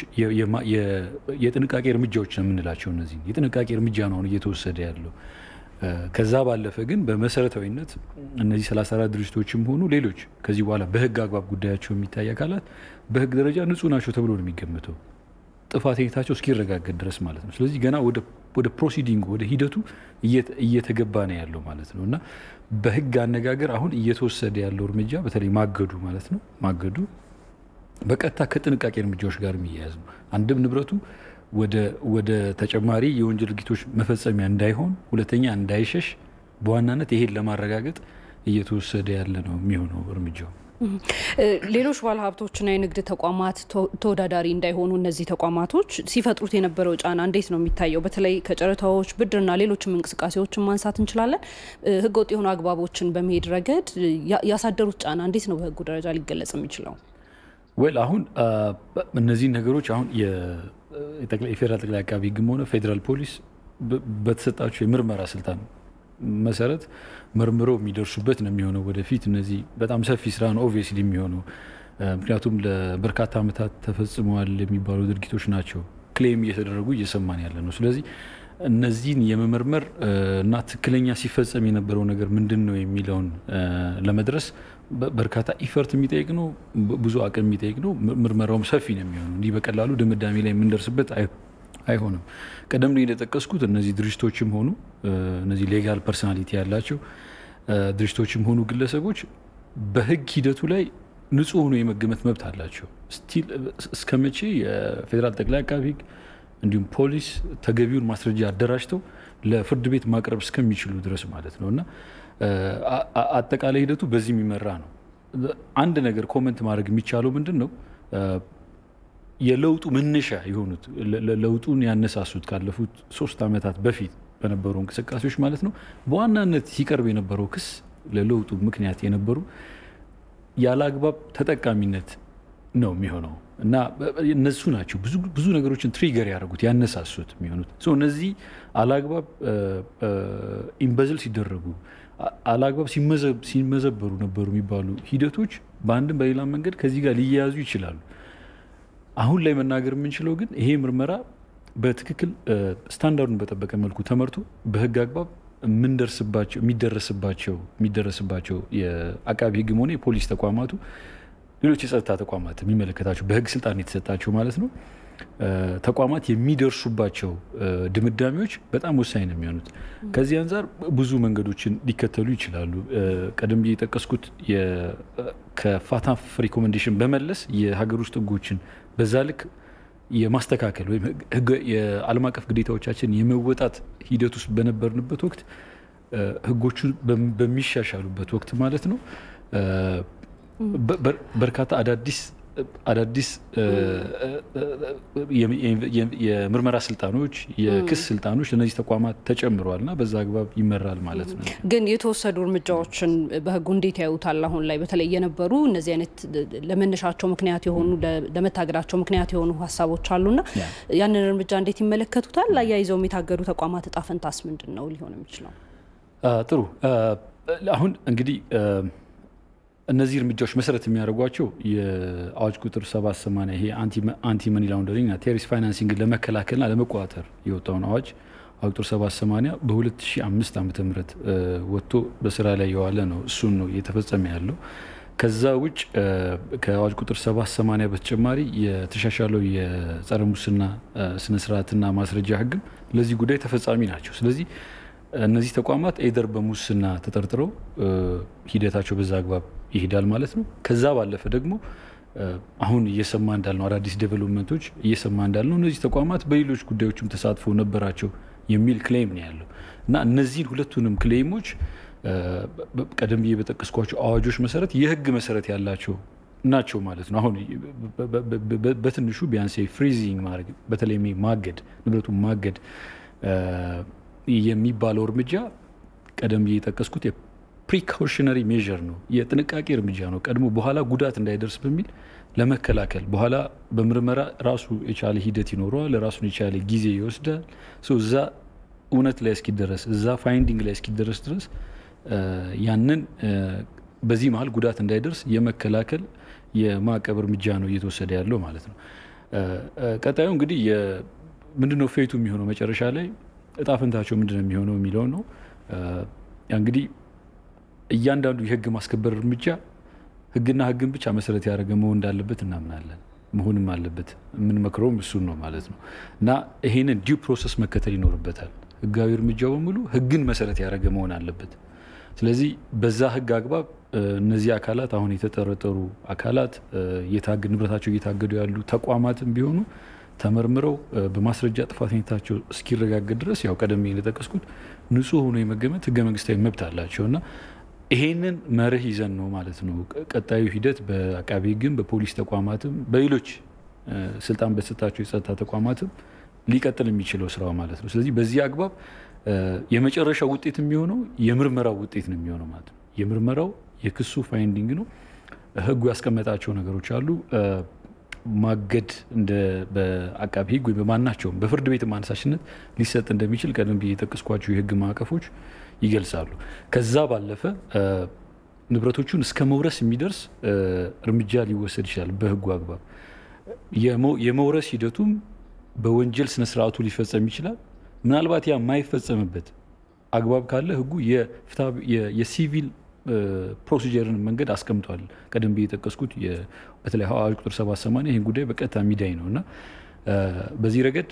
የጥንቃቄ እርምጃዎች ነው የምንላቸው። እነዚህ የጥንቃቄ እርምጃ ነው እየተወሰደ ያለው። ከዛ ባለፈ ግን በመሰረታዊነት እነዚህ 34 ድርጅቶችም ሆኑ ሌሎች ከዚህ በኋላ በህግ አግባብ ጉዳያቸው የሚታይ አካላት በህግ ደረጃ ንጹህ ናቸው ተብሎ ነው የሚገመተው ጥፋተኝነታቸው እስኪረጋገጥ ድረስ ማለት ነው። ስለዚህ ገና ወደ ፕሮሲዲንግ ወደ ሂደቱ እየተገባ ነው ያለው ማለት ነው እና በህግ አነጋገር አሁን እየተወሰደ ያለው እርምጃ በተለይ ማገዱ ማለት ነው ማገዱ በቀጥታ ከጥንቃቄ እርምጃዎች ጋር የሚያያዝ ነው። አንድም ንብረቱ ወደ ተጨማሪ የወንጀል ድርጊቶች መፈጸሚያ እንዳይሆን፣ ሁለተኛ እንዳይሸሽ በዋናነት ይሄን ለማረጋገጥ እየተወሰደ ያለ ነው የሚሆነው እርምጃው። ሌሎች ባለሀብቶችና የንግድ ተቋማት ተወዳዳሪ እንዳይሆኑ እነዚህ ተቋማቶች ሲፈጥሩት የነበረው ጫና እንዴት ነው የሚታየው? በተለይ ከጨረታዎች፣ ብድርና ሌሎችም እንቅስቃሴዎችን ማንሳት እንችላለን። ህገወጥ የሆኑ አግባቦችን በመሄድ ረገድ ያሳደሩት ጫና እንዴት ነው በህጉ ደረጃ ሊገለጽ የሚችለው? አሁን እነዚህ ነገሮች አሁን የፌዴራል ጠቅላይ አቃቢ ህግም ሆነ ፌዴራል ፖሊስ በተሰጣቸው የምርመራ ስልጣን መሰረት መርምረው የሚደርሱበት ነው የሚሆነው። ወደፊት እነዚህ በጣም ሰፊ ስራ ነው ኦብቪየስሊ የሚሆነው። ምክንያቱም ለበርካታ ዓመታት ተፈጽመዋል የሚባሉ ድርጊቶች ናቸው ክሌም እየተደረጉ እየሰማን ያለ ነው። ስለዚህ እነዚህን የመመርመር እና ትክክለኛ ሲፈጸም የነበረው ነገር ምንድን ነው የሚለውን ለመድረስ በርካታ ኢፈርት የሚጠይቅ ነው፣ ብዙ አቅም የሚጠይቅ ነው። ምርመራውም ሰፊ ነው የሚሆነው። እንዲህ በቀላሉ ድምዳሜ ላይ የምንደርስበት አይሆንም። ቀደም ላይ እንደጠቀስኩት እነዚህ ድርጅቶችም ሆኑ እነዚህ ሌጋል ፐርሶናሊቲ ያላቸው ድርጅቶችም ሆኑ ግለሰቦች በህግ ሂደቱ ላይ ንጹህ ሆኖ የመገመት መብት አላቸው። ስቲል እስከመቼ የፌዴራል ጠቅላይ አቃቢ ህግ እንዲሁም ፖሊስ ተገቢውን ማስረጃ አደራጅተው ለፍርድ ቤት ማቅረብ እስከሚችሉ ድረስ ማለት ነውና አጠቃላይ ሂደቱ በዚህ የሚመራ ነው። አንድ ነገር ኮሜንት ማድረግ የሚቻለው ምንድነው የለውጡ መነሻ የሆኑት ለውጡን ያነሳሱት ካለፉት 3 አመታት በፊት በነበሩ እንቅስቃሴዎች ማለት ነው በዋናነት ሲቀርብ የነበረው ክስ ለለውጡ ምክንያት የነበሩ ያላግባብ ተጠቃሚነት ነው የሚሆነው እና እነሱ ናቸው ብዙ ነገሮችን ትሪገር ያደርጉት ያነሳሱት የሚሆኑት እነዚህ አላግባብ ኢምበዝል ሲደረጉ አላግባብ ሲመዘበሩ ነበሩ የሚባሉ ሂደቶች በአንድም በሌላ መንገድ ከዚህ ጋር ሊያያዙ ይችላሉ። አሁን ላይ መናገር የምንችለው ግን ይሄ ምርመራ በትክክል ስታንዳርዱን በጠበቀ መልኩ ተመርቶ በህግ አግባብ የሚደረስባቸው የአቃቢ ህግም ሆነ የፖሊስ ተቋማቱ ሌሎች የጸጥታ ተቋማት የሚመለከታቸው በህግ ስልጣን የተሰጣቸው ማለት ነው ተቋማት የሚደርሱባቸው ድምዳሜዎች በጣም ወሳኝ ነው የሚሆኑት። ከዚህ አንፃር ብዙ መንገዶችን ሊከተሉ ይችላሉ። ቀደም ብዬ የጠቀስኩት ከፋታፍ ሪኮሜንዴሽን በመለስ የሀገር ውስጥ ህጎችን በዛ ልክ የማስተካከል ወይም የዓለም አቀፍ ግዴታዎቻችን የመወጣት ሂደት ውስጥ በነበርንበት ወቅት ህጎቹ በሚሻሻሉበት ወቅት ማለት ነው በርካታ አዳዲስ የምርመራ ስልጣኖች የክስ ስልጣኖች ለነዚህ ተቋማት ተጨምረዋልና በዛ አግባብ ይመራል ማለት ነው። ግን የተወሰዱ እርምጃዎችን በህጉ እንዴት ያዩታል? አሁን ላይ በተለይ የነበሩ እነዚህ አይነት ለመነሻቸው ምክንያት የሆኑ ለመታገዳቸው ምክንያት የሆኑ ሀሳቦች አሉና ያንን እርምጃ እንዴት ይመለከቱታል? አያይዘው የታገዱ ተቋማት እጣ ፈንታስ ምንድነው ሊሆን የሚችለው? ጥሩ አሁን እንግዲህ እነዚህ እርምጃዎች መሰረት የሚያደርጓቸው የአዋጅ ቁጥር 780 ይሄ አንቲ መኒ ላውንደሪንግ እና ቴሮሪስት ፋይናንሲንግ ለመከላከልና ለመቆጣጠር የወጣውን አዋጅ ቁጥር 780 በ2005 ዓመተ ምህረት ወጥቶ በስራ ላይ የዋለ ነው። እሱን ነው እየተፈጸመ ያለው። ከዛ ውጭ ከአዋጅ ቁጥር 780 በተጨማሪ የተሻሻለው የጸረ ሙስና ስነ ስርዓትና ማስረጃ ህግም ለዚህ ጉዳይ ተፈጻሚ ናቸው። ስለዚህ እነዚህ ተቋማት ኤደር በሙስና ተጠርጥረው ሂደታቸው በዛ አግባብ ይሄዳል ማለት ነው። ከዛ ባለፈ ደግሞ አሁን እየሰማ እንዳልነው አዳዲስ ዴቨሎፕመንቶች እየሰማ እንዳልነው እነዚህ ተቋማት በሌሎች ጉዳዮችም ተሳትፎ ነበራቸው የሚል ክሌም ነው ያለው እና እነዚህን ሁለቱንም ክሌሞች ቀደም ብዬ በጠቀስኳቸው አዋጆች መሰረት የህግ መሰረት ያላቸው ናቸው ማለት ነው። አሁን በትንሹ ቢያንስ ፍሪዚንግ ማድረግ በተለይ ማገድ ንብረቱን ማገድ የሚባለው እርምጃ ቀደም ብዬ የጠቀስኩት የፕሪኮሽነሪ ሜዥር ነው፣ የጥንቃቄ እርምጃ ነው። ቀድሞ በኋላ ጉዳት እንዳይደርስ በሚል ለመከላከል በኋላ በምርመራ ራሱ የቻለ ሂደት ይኖረዋል፣ ራሱን የቻለ ጊዜ ይወስዳል። እዛ እውነት ላይ እስኪደረስ እዛ ፋይንዲንግ ላይ እስኪደረስ ድረስ ያንን በዚህ መሀል ጉዳት እንዳይደርስ የመከላከል የማዕቀብ እርምጃ ነው እየተወሰደ ያለው ማለት ነው። ቀጣዩ እንግዲህ ምንድነው ፌቱ የሚሆነው መጨረሻ ላይ እጣ ፈንታቸው ምንድነው የሚሆነው የሚለው ነው። እንግዲህ እያንዳንዱ የህግ ማስከበር እርምጃ ህግና ህግን ብቻ መሰረት ያደረገ መሆን እንዳለበት እናምናለን። መሆንም አለበት የምንመክረውም እሱን ነው ማለት ነው እና ይሄንን ዲው ፕሮሰስ መከተል ይኖርበታል። ህጋዊ እርምጃው በሙሉ ህግን መሰረት ያደረገ መሆን አለበት። ስለዚህ በዛ ህግ አግባብ እነዚህ አካላት አሁን የተጠረጠሩ አካላት ንብረታቸው እየታገዱ ያሉ ተቋማትም ቢሆኑ ተመርምረው በማስረጃ ጥፋተኝነታቸው እስኪረጋገጥ ድረስ ያው ቀደም እንደጠቀስኩት ንጹህ ሆኖ የመገመት ህገ መንግስታዊ መብት አላቸውና ይሄንን መርህ ይዘን ነው ማለት ነው ቀጣዩ ሂደት በአቃቢ ህግም በፖሊስ ተቋማትም በሌሎች ስልጣን በተሰጣቸው የጸጥታ ተቋማትም ሊቀጥል የሚችለው ስራው ማለት ነው። ስለዚህ በዚህ አግባብ የመጨረሻው ውጤት የሚሆነው የምርመራው ውጤት ነው የሚሆነው ማለት ነው። የምርመራው የክሱ ፋይንዲንግ ነው። ህጉ ያስቀመጣቸው ነገሮች አሉ። ማገድ እንደ በአቃቢ ህግ ወይ በማናቸውም በፍርድ ቤት ማነሳሽነት ሊሰጥ እንደሚችል ቀደም ብዬ የጠቀስኳቸው የህግ ማዕቀፎች ይገልጻሉ። ከዛ ባለፈ ንብረቶቹን እስከ መውረስ የሚደርስ እርምጃ ሊወሰድ ይችላል በህጉ አግባብ። የመውረስ ሂደቱም በወንጀል ስነ ስርዓቱ ሊፈጸም ይችላል። ምናልባት ያ የማይፈጸምበት አግባብ ካለ ህጉ የሲቪል ፕሮሲጀርን መንገድ አስቀምጧል። ቀደም ብዬ የጠቀስኩት በተለይ አዋጅ ቁጥር 780 ይህን ጉዳይ በቀጥታ የሚዳኝ ነውና በዚህ ረገድ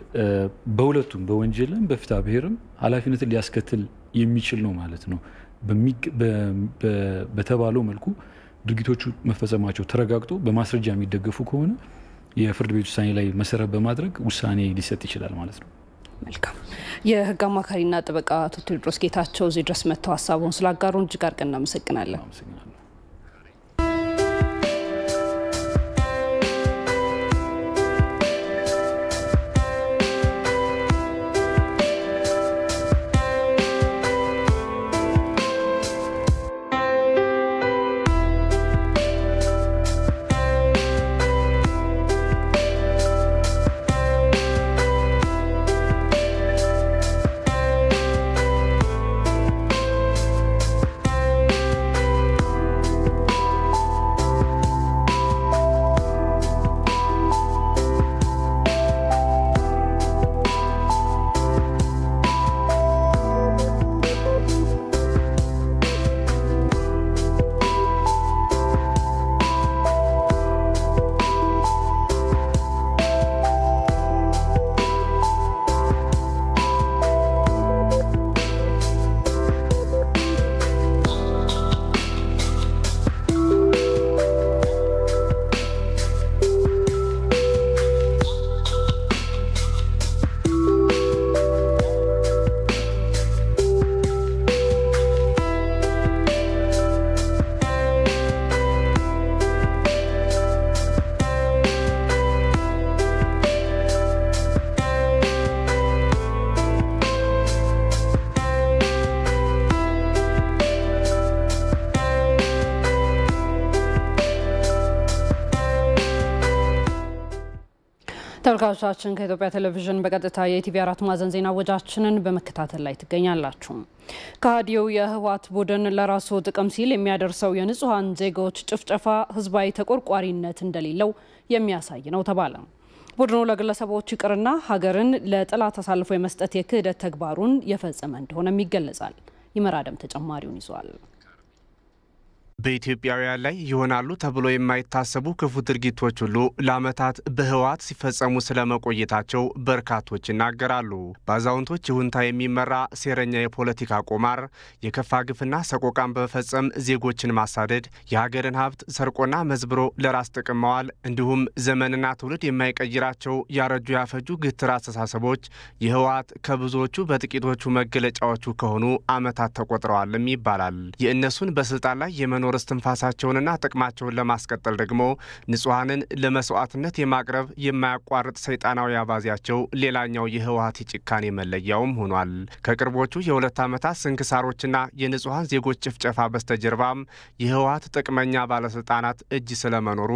በሁለቱም በወንጀልም በፍትሐ ብሔርም ኃላፊነትን ሊያስከትል የሚችል ነው ማለት ነው። በተባለው መልኩ ድርጊቶቹ መፈጸማቸው ተረጋግጦ በማስረጃ የሚደገፉ ከሆነ የፍርድ ቤት ውሳኔ ላይ መሰረት በማድረግ ውሳኔ ሊሰጥ ይችላል ማለት ነው። መልካም። የህግ አማካሪና ጠበቃ አቶ ቴዎድሮስ ጌታቸው እዚህ ድረስ መጥተው ሀሳቡን ስላጋሩን እጅግ አድርገን እናመሰግናለን። ተመልካቾቻችን ከኢትዮጵያ ቴሌቪዥን በቀጥታ የኢቲቪ 4 ማዕዘን ዜና ወጃችንን በመከታተል ላይ ትገኛላችሁ። ከሃዲው የህወሓት ቡድን ለራሱ ጥቅም ሲል የሚያደርሰው የንጹሃን ዜጎች ጭፍጨፋ ህዝባዊ ተቆርቋሪነት እንደሌለው የሚያሳይ ነው ተባለ። ቡድኑ ለግለሰቦች ይቅርና ሀገርን ለጠላት አሳልፎ የመስጠት የክህደት ተግባሩን የፈጸመ እንደሆነም ይገለጻል። ይመራደም ተጨማሪውን ይዟል። በኢትዮጵያውያን ላይ ይሆናሉ ተብሎ የማይታሰቡ ክፉ ድርጊቶች ሁሉ ለዓመታት በህወሓት ሲፈጸሙ ስለመቆየታቸው በርካቶች ይናገራሉ። በአዛውንቶች ይሁንታ የሚመራ ሴረኛ የፖለቲካ ቁማር፣ የከፋ ግፍና ሰቆቃን በመፈጸም ዜጎችን ማሳደድ፣ የሀገርን ሀብት ሰርቆና መዝብሮ ለራስ ጥቅም ማዋል እንዲሁም ዘመንና ትውልድ የማይቀይራቸው ያረጁ ያፈጁ ግትር አስተሳሰቦች የህወሓት ከብዙዎቹ በጥቂቶቹ መገለጫዎቹ ከሆኑ ዓመታት ተቆጥረዋልም ይባላል። የእነሱን በስልጣን ላይ የመኖር እስትንፋሳቸውንና ጥቅማቸውን ለማስቀጠል ደግሞ ንጹሃንን ለመስዋዕትነት የማቅረብ የማያቋርጥ ሰይጣናዊ አባዚያቸው ሌላኛው የህወሓት ጭካኔ መለያውም ሆኗል። ከቅርቦቹ የሁለት ዓመታት ስንክሳሮችና የንጹሃን ዜጎች ጭፍጨፋ በስተጀርባም የህወሓት ጥቅመኛ ባለስልጣናት እጅ ስለመኖሩ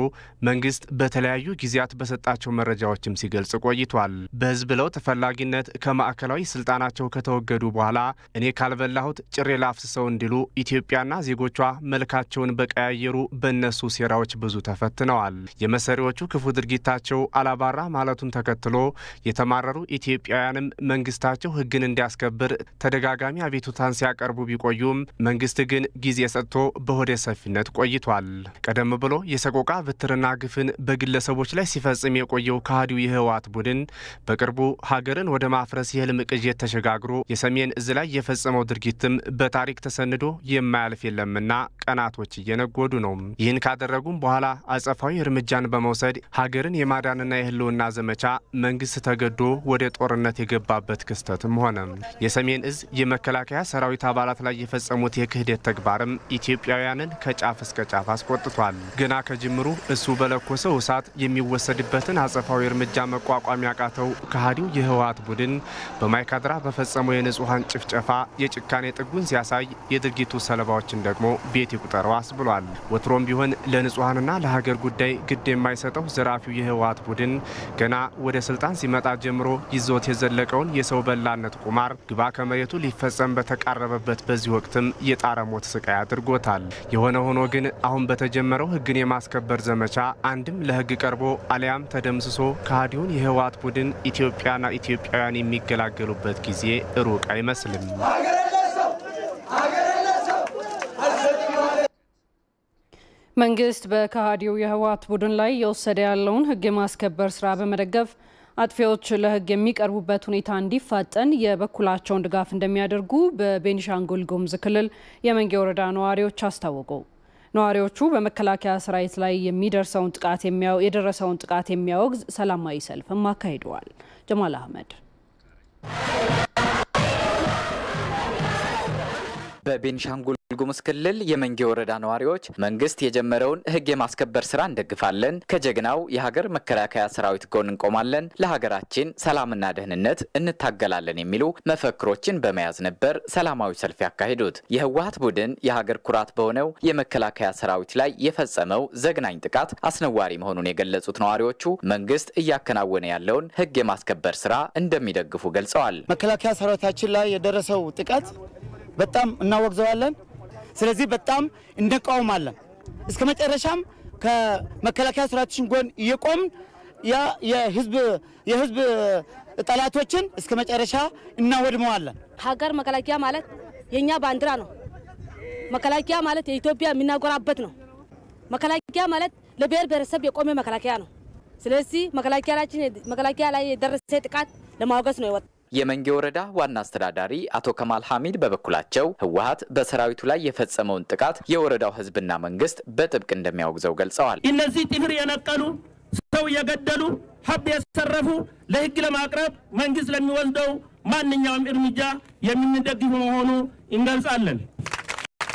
መንግስት በተለያዩ ጊዜያት በሰጣቸው መረጃዎችም ሲገልጽ ቆይቷል። በህዝብ ለውጥ ተፈላጊነት ከማዕከላዊ ስልጣናቸው ከተወገዱ በኋላ እኔ ካልበላሁት ጭሬ ላፍስሰው እንዲሉ ኢትዮጵያና ዜጎቿ መልካቸውን በቀያየሩ በእነሱ ሴራዎች ብዙ ተፈትነዋል። የመሰሪዎቹ ክፉ ድርጊታቸው አላባራ ማለቱን ተከትሎ የተማረሩ ኢትዮጵያውያንም መንግስታቸው ህግን እንዲያስከብር ተደጋጋሚ አቤቱታን ሲያቀርቡ ቢቆዩም መንግስት ግን ጊዜ ሰጥቶ በሆደ ሰፊነት ቆይቷል። ቀደም ብሎ የሰቆቃ ብትርና ግፍን በግለሰቦች ላይ ሲፈጽም የቆየው ከሃዲው የህወሓት ቡድን በቅርቡ ሀገርን ወደ ማፍረስ የህልም ቅዠት ተሸጋግሮ የሰሜን እዝ ላይ የፈጸመው ድርጊትም በታሪክ ተሰንዶ የማያልፍ የለምና ቀናቶች እየነጎዱ ነው። ይህን ካደረጉም በኋላ አጸፋዊ እርምጃን በመውሰድ ሀገርን የማዳንና የህልውና ዘመቻ መንግስት ተገዶ ወደ ጦርነት የገባበት ክስተትም ሆነ። የሰሜን እዝ የመከላከያ ሰራዊት አባላት ላይ የፈጸሙት የክህደት ተግባርም ኢትዮጵያውያንን ከጫፍ እስከ ጫፍ አስቆጥቷል። ገና ከጅምሩ እሱ በለኮሰው እሳት የሚወሰድበትን አጸፋዊ እርምጃ መቋቋም ያቃተው ከሃዲው የህወሓት ቡድን በማይካድራ በፈጸመው የንጹሃን ጭፍጨፋ የጭካኔ ጥጉን ሲያሳይ የድርጊቱ ሰለባዎችን ደግሞ ቤት ይቁጠረው አስብሏል። ወትሮም ቢሆን ለንጹሃንና ለሀገር ጉዳይ ግድ የማይሰጠው ዘራፊው የህወሓት ቡድን ገና ወደ ስልጣን ሲመጣ ጀምሮ ይዞት የዘለቀውን የሰው በላነት ቁማር ግባ ከመሬቱ ሊፈጸም በተቃረበበት በዚህ ወቅትም የጣረ ሞት ስቃይ አድርጎታል። የሆነ ሆኖ ግን አሁን በተጀመረው ህግን የማስከበር ዘመቻ አንድም ለህግ ቀርቦ አሊያም ተደምስሶ ከሃዲውን የህወሓት ቡድን ኢትዮጵያና ኢትዮጵያውያን የሚገላገሉበት ጊዜ ሩቅ አይመስልም። መንግስት በከሃዲው የህወሓት ቡድን ላይ የወሰደ ያለውን ህግ የማስከበር ስራ በመደገፍ አጥፊዎች ለህግ የሚቀርቡበት ሁኔታ እንዲፋጠን የበኩላቸውን ድጋፍ እንደሚያደርጉ በቤኒሻንጉል ጉሙዝ ክልል የመንጌ ወረዳ ነዋሪዎች አስታወቁ። ነዋሪዎቹ በመከላከያ ሰራዊት ላይ የደረሰውን ጥቃት የሚያወግዝ ሰላማዊ ሰልፍም አካሂደዋል። ጀማል አህመድ በቤኒሻንጉል ጉሙዝ ክልል የመንጌ ወረዳ ነዋሪዎች መንግስት የጀመረውን ህግ የማስከበር ስራ እንደግፋለን፣ ከጀግናው የሀገር መከላከያ ሰራዊት ጎን እንቆማለን፣ ለሀገራችን ሰላምና ደህንነት እንታገላለን የሚሉ መፈክሮችን በመያዝ ነበር ሰላማዊ ሰልፍ ያካሂዱት። የህወሓት ቡድን የሀገር ኩራት በሆነው የመከላከያ ሰራዊት ላይ የፈጸመው ዘግናኝ ጥቃት አስነዋሪ መሆኑን የገለጹት ነዋሪዎቹ መንግስት እያከናወነ ያለውን ህግ የማስከበር ስራ እንደሚደግፉ ገልጸዋል። መከላከያ ሰራዊታችን ላይ የደረሰው ጥቃት በጣም እናወግዘዋለን። ስለዚህ በጣም እንቀውማለን። እስከ መጨረሻም ከመከላከያ ሰራዊታችን ጎን እየቆም የህዝብ ጠላቶችን እስከ መጨረሻ እናወድመዋለን። ሀገር መከላከያ ማለት የኛ ባንዲራ ነው። መከላከያ ማለት የኢትዮጵያ የሚናገራበት ነው። መከላከያ ማለት ለብሔር ብሔረሰብ የቆመ መከላከያ ነው። ስለዚህ መከላከያ ላይ የደረሰ ጥቃት ለማውገዝ ነው የወጣው። የመንጌ ወረዳ ዋና አስተዳዳሪ አቶ ከማል ሐሚድ በበኩላቸው ህወሓት በሰራዊቱ ላይ የፈጸመውን ጥቃት የወረዳው ህዝብና መንግስት በጥብቅ እንደሚያወግዘው ገልጸዋል። እነዚህ ጥፍር የነቀሉ ሰው የገደሉ ሀብ ያሰረፉ ለህግ ለማቅረብ መንግስት ለሚወስደው ማንኛውም እርምጃ የምንደግፍ መሆኑ እንገልጻለን።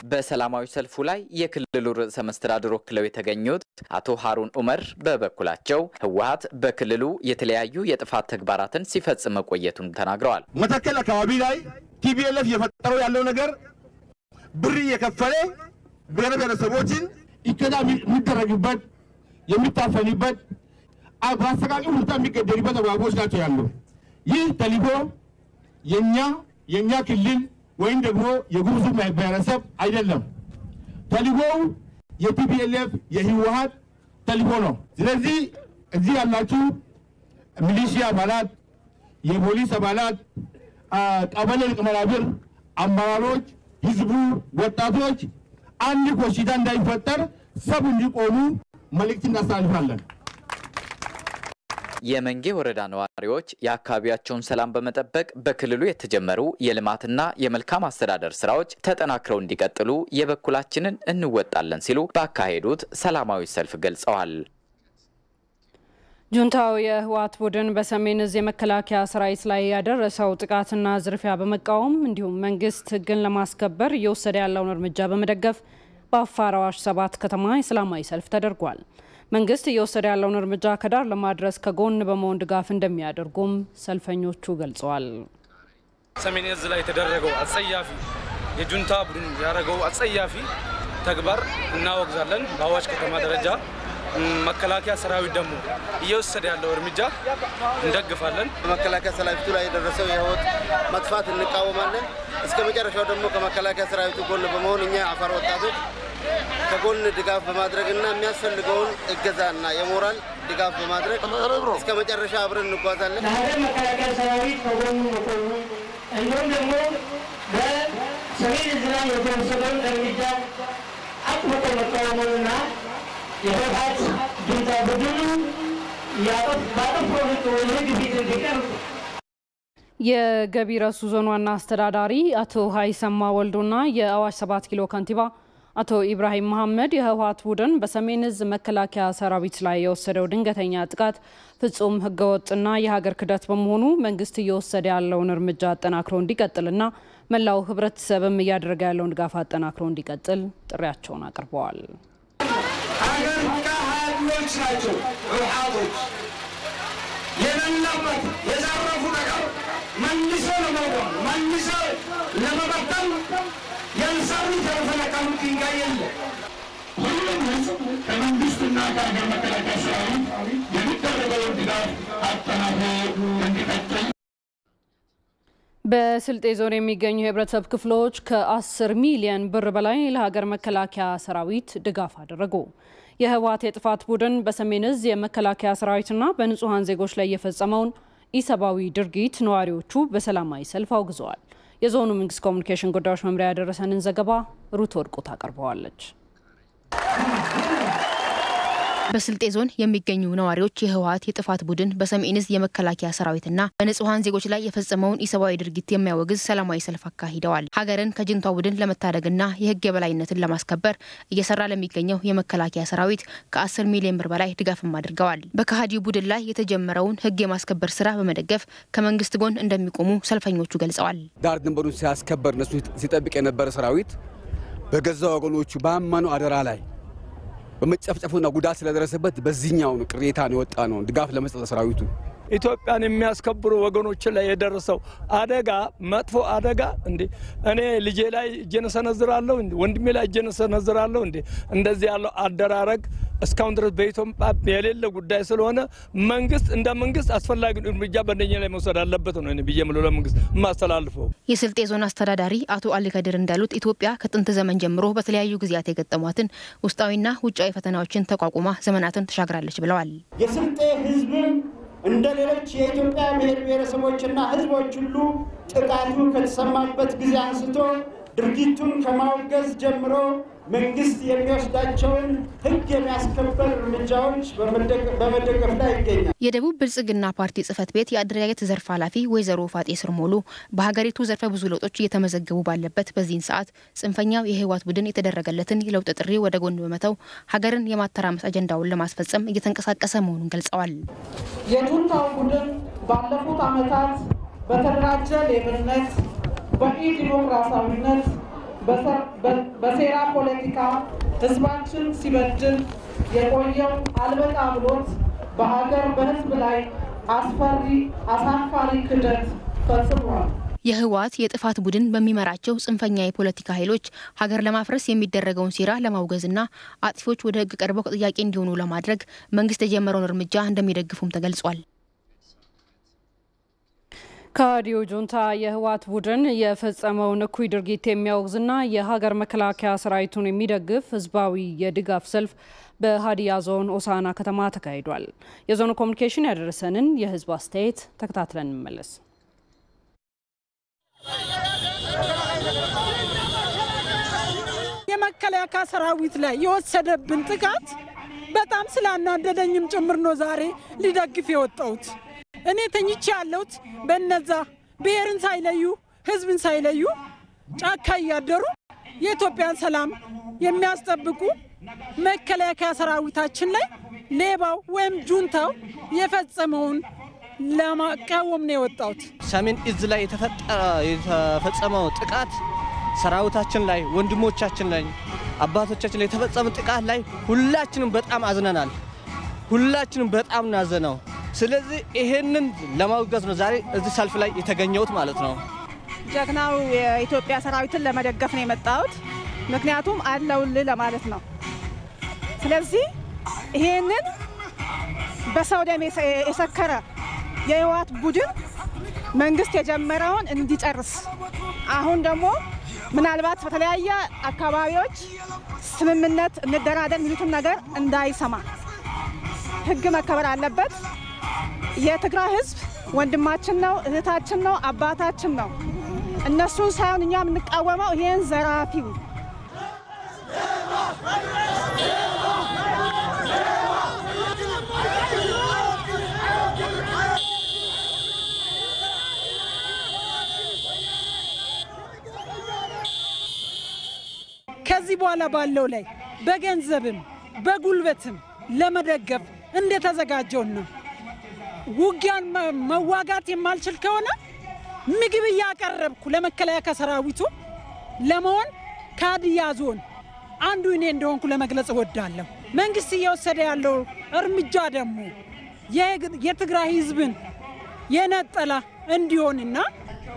በሰላማዊ ሰልፉ ላይ የክልሉ ርዕሰ መስተዳድር ወክለው የተገኙት አቶ ሃሩን ኡመር በበኩላቸው ህወሓት በክልሉ የተለያዩ የጥፋት ተግባራትን ሲፈጽም መቆየቱን ተናግረዋል። መተከል አካባቢ ላይ ቲቢኤልኤፍ የፈጠረው ያለው ነገር ብር የከፈለ ብሔረሰቦችን ኢኮኖሚ የሚደረግበት የሚታፈንበት አባሰቃቂ ሁኔታ የሚገደልበት አዋቦች ናቸው ያሉ። ይህ ተልዕኮ የኛ ክልል ወይም ደግሞ የጉሙዝ ብሔረሰብ አይደለም። ተልዕኮው የቲቢኤልኤፍ የህወሓት ተልዕኮ ነው። ስለዚህ እዚህ ያላችሁ ሚሊሺያ አባላት፣ የፖሊስ አባላት፣ ቀበሌ ቀመራብር አመራሮች፣ ህዝቡ፣ ወጣቶች አንድ ኮሽታ እንዳይፈጠር ሰብ እንዲቆሙ መልእክት እናስተላልፋለን። የመንጌ ወረዳ ነዋሪዎች የአካባቢያቸውን ሰላም በመጠበቅ በክልሉ የተጀመሩ የልማትና የመልካም አስተዳደር ስራዎች ተጠናክረው እንዲቀጥሉ የበኩላችንን እንወጣለን ሲሉ ባካሄዱት ሰላማዊ ሰልፍ ገልጸዋል። ጁንታው የህወሓት ቡድን በሰሜን እዝ የመከላከያ ሰራዊት ላይ ያደረሰው ጥቃትና ዝርፊያ በመቃወም እንዲሁም መንግስት ህግን ለማስከበር እየወሰደ ያለውን እርምጃ በመደገፍ በአፋር አዋሽ 7 ከተማ ሰላማዊ ሰልፍ ተደርጓል። መንግስት እየወሰደ ያለውን እርምጃ ከዳር ለማድረስ ከጎን በመሆን ድጋፍ እንደሚያደርጉም ሰልፈኞቹ ገልጸዋል። ሰሜን እዝ ላይ የተደረገው አጸያፊ የጁንታ ቡድን ያደረገው አጸያፊ ተግባር እናወግዛለን። በአዋሽ ከተማ ደረጃ መከላከያ ሰራዊት ደግሞ እየወሰደ ያለው እርምጃ እንደግፋለን። መከላከያ ሰራዊቱ ላይ የደረሰው የህይወት መጥፋት እንቃወማለን። እስከ መጨረሻው ደግሞ ከመከላከያ ሰራዊቱ ጎን በመሆን እኛ አፋር ወጣቶች ከጎን ድጋፍ በማድረግና የሚያስፈልገውን እገዛና የሞራል ድጋፍ በማድረግ እስከ መጨረሻ አብረን እንጓዛለን። ለሀገር መከላከያ ሰራዊት ከጎን መቆሙ እንዲሁም ደግሞ በሰሜን እዝ ላይ የተወሰደውን እርምጃ አጥብቆ መቃወሙንና የህወሓት ጁንታ ቡድኑ ባጠፋው ህግ ፊት እንዲቀርብ የገቢ ረሱ ዞን ዋና አስተዳዳሪ አቶ ሀይሰማ ወልዶና የአዋሽ 7 ኪሎ ከንቲባ አቶ ኢብራሂም መሐመድ የህወሓት ቡድን በሰሜን እዝ መከላከያ ሰራዊት ላይ የወሰደው ድንገተኛ ጥቃት ፍጹም ህገወጥና የሀገር ክደት በመሆኑ መንግስት እየወሰደ ያለውን እርምጃ አጠናክሮ እንዲቀጥልና መላው ህብረተሰብም እያደረገ ያለውን ድጋፍ አጠናክሮ እንዲቀጥል ጥሪያቸውን አቅርበዋል። ሀገር ከሃዲዎች ናቸው ህወሓቶች የሌለበት የዘረፉ ነገር መልሶ ለመውደም መልሶ ለመበተን የንሰሩት የፈለቀሉት ድንጋይ የለ። ሁሉም ህዝብ ከመንግስትና ከሀገር መከላከያ ሰራዊት የሚደረገውን ድጋፍ አጠናክሮ እንዲቀጥል። በስልጤ ዞን የሚገኙ የህብረተሰብ ክፍሎች ከ10 ሚሊዮን ብር በላይ ለሀገር መከላከያ ሰራዊት ድጋፍ አደረጉ። የህወሓት የጥፋት ቡድን በሰሜን እዝ የመከላከያ ሰራዊትና በንጹሃን ዜጎች ላይ የፈጸመውን ኢሰብአዊ ድርጊት ነዋሪዎቹ በሰላማዊ ሰልፍ አውግዘዋል። የዞኑ መንግስት ኮሙኒኬሽን ጉዳዮች መምሪያ ያደረሰንን ዘገባ ሩት ወርቁ ታቀርበዋለች። በስልጤ ዞን የሚገኙ ነዋሪዎች የህወሓት የጥፋት ቡድን በሰሜን ዕዝ የመከላከያ ሰራዊትና በንጹሃን ዜጎች ላይ የፈጸመውን ኢሰብአዊ ድርጊት የሚያወግዝ ሰላማዊ ሰልፍ አካሂደዋል። ሀገርን ከጅንታው ቡድን ለመታደግና የህግ የበላይነትን ለማስከበር እየሰራ ለሚገኘው የመከላከያ ሰራዊት ከ10 ሚሊዮን ብር በላይ ድጋፍም አድርገዋል። በከሃዲው ቡድን ላይ የተጀመረውን ህግ የማስከበር ስራ በመደገፍ ከመንግስት ጎን እንደሚቆሙ ሰልፈኞቹ ገልጸዋል። ዳር ድንበሩን ሲያስከበር እነሱ ሲጠብቅ የነበረ ሰራዊት በገዛ ወገኖቹ ባመኑ አደራ ላይ በመጨፍጨፉና ጉዳት ስለደረሰበት በዚህኛው ቅሬታ ነው ወጣ ነው ድጋፍ ለመስጠት ሰራዊቱ ኢትዮጵያን የሚያስከብሩ ወገኖች ላይ የደረሰው አደጋ መጥፎ አደጋ እንዴ እኔ ልጄ ላይ እጄን ሰነዝራለሁ እንዴ ወንድሜ ላይ እጄን ሰነዝራለሁ እንዴ እንደዚህ ያለው አደራረግ እስካሁን ድረስ በኢትዮጵያ የሌለ ጉዳይ ስለሆነ መንግስት እንደ መንግስት አስፈላጊ እርምጃ በእነኛ ላይ መውሰድ አለበት ነው እኔ በየምለው ለመንግስት ማስተላልፈው። የስልጤ ዞን አስተዳዳሪ አቶ አሊ ከድር እንዳሉት ኢትዮጵያ ከጥንት ዘመን ጀምሮ በተለያዩ ጊዜያት የገጠሟትን ውስጣዊና ውጫዊ ፈተናዎችን ተቋቁማ ዘመናትን ተሻግራለች ብለዋል። የስልጤ ህዝብ እንደ ሌሎች የኢትዮጵያ ብሔረሰቦችና ህዝቦች ሁሉ ጥቃቱ ከተሰማበት ጊዜ አንስቶ ድርጊቱን ከማውገዝ ጀምሮ መንግስት የሚወስዳቸውን ህግ የሚያስከበር እርምጃዎች በመደገፍ ላይ ይገኛል። የደቡብ ብልጽግና ፓርቲ ጽህፈት ቤት የአደረጃጀት ዘርፍ ኃላፊ ወይዘሮ ፋጤ ስርሞሉ በሀገሪቱ ዘርፈ ብዙ ለውጦች እየተመዘገቡ ባለበት በዚህ ሰዓት ጽንፈኛው የህወሓት ቡድን የተደረገለትን የለውጥ ጥሪ ወደ ጎን በመተው ሀገርን የማተራመስ አጀንዳውን ለማስፈጸም እየተንቀሳቀሰ መሆኑን ገልጸዋል። የጁንታው ቡድን ባለፉት ዓመታት በተደራጀ ሌብነት በኢዲሞክራሲያዊነት በሴራ ፖለቲካ ህዝባችን ሲበድል የቆየው አልበቃ ብሎት በሀገር በህዝብ ላይ አሳፋሪ ክደት ፈጽሟል። የህወሓት የጥፋት ቡድን በሚመራቸው ጽንፈኛ የፖለቲካ ኃይሎች ሀገር ለማፍረስ የሚደረገውን ሴራ ለማውገዝና አጥፊዎች ወደ ህግ ቀርበው ጥያቄ እንዲሆኑ ለማድረግ መንግስት የጀመረውን እርምጃ እንደሚደግፉም ተገልጿል። ከሃዲው ጁንታ የህወሓት ቡድን የፈጸመውን እኩይ ድርጊት የሚያወግዝና የሀገር መከላከያ ሰራዊቱን የሚደግፍ ህዝባዊ የድጋፍ ሰልፍ በሀዲያ ዞን ሆሳዕና ከተማ ተካሂዷል። የዞኑ ኮሙኒኬሽን ያደረሰንን የህዝብ አስተያየት ተከታትለን እንመለስ። የመከላከያ ሰራዊት ላይ የወሰደብን ጥቃት በጣም ስላናደደኝም ጭምር ነው ዛሬ ሊደግፍ የወጣሁት። እኔ ተኝቼ ያለሁት በእነዛ ብሔርን ሳይለዩ ህዝብን ሳይለዩ ጫካ እያደሩ የኢትዮጵያን ሰላም የሚያስጠብቁ መከላከያ ሰራዊታችን ላይ ሌባው ወይም ጁንታው የፈጸመውን ለማቃወም ነው የወጣሁት። ሰሜን ዕዝ ላይ የተፈጸመው ጥቃት ሰራዊታችን ላይ ወንድሞቻችን ላይ አባቶቻችን ላይ የተፈጸመው ጥቃት ላይ ሁላችንም በጣም አዝነናል። ሁላችንም በጣም ናዘነው። ስለዚህ ይሄንን ለማውገዝ ነው ዛሬ እዚህ ሰልፍ ላይ የተገኘሁት ማለት ነው። ጀግናው የኢትዮጵያ ሰራዊትን ለመደገፍ ነው የመጣሁት። ምክንያቱም አለውልህ ለማለት ነው። ስለዚህ ይሄንን በሰው ደም የሰከረ የህወሓት ቡድን መንግስት የጀመረውን እንዲጨርስ አሁን ደግሞ ምናልባት በተለያየ አካባቢዎች ስምምነት እንደራደር የሚሉትን ነገር እንዳይሰማ ህግ መከበር አለበት። የትግራይ ህዝብ ወንድማችን ነው፣ እህታችን ነው፣ አባታችን ነው። እነሱን ሳይሆን እኛ የምንቃወመው ይሄን ዘራፊው ከዚህ በኋላ ባለው ላይ በገንዘብም በጉልበትም ለመደገፍ እንደተዘጋጀው ነው። ውጊያን መዋጋት የማልችል ከሆነ ምግብ ያቀረብኩ ለመከላከያ ሰራዊቱ ለመሆን ከሀዲያ ዞን አንዱ እኔ እንደሆንኩ ለመግለጽ እወዳለሁ። መንግስት እየወሰደ ያለው እርምጃ ደግሞ የትግራይ ህዝብን የነጠላ እንዲሆንና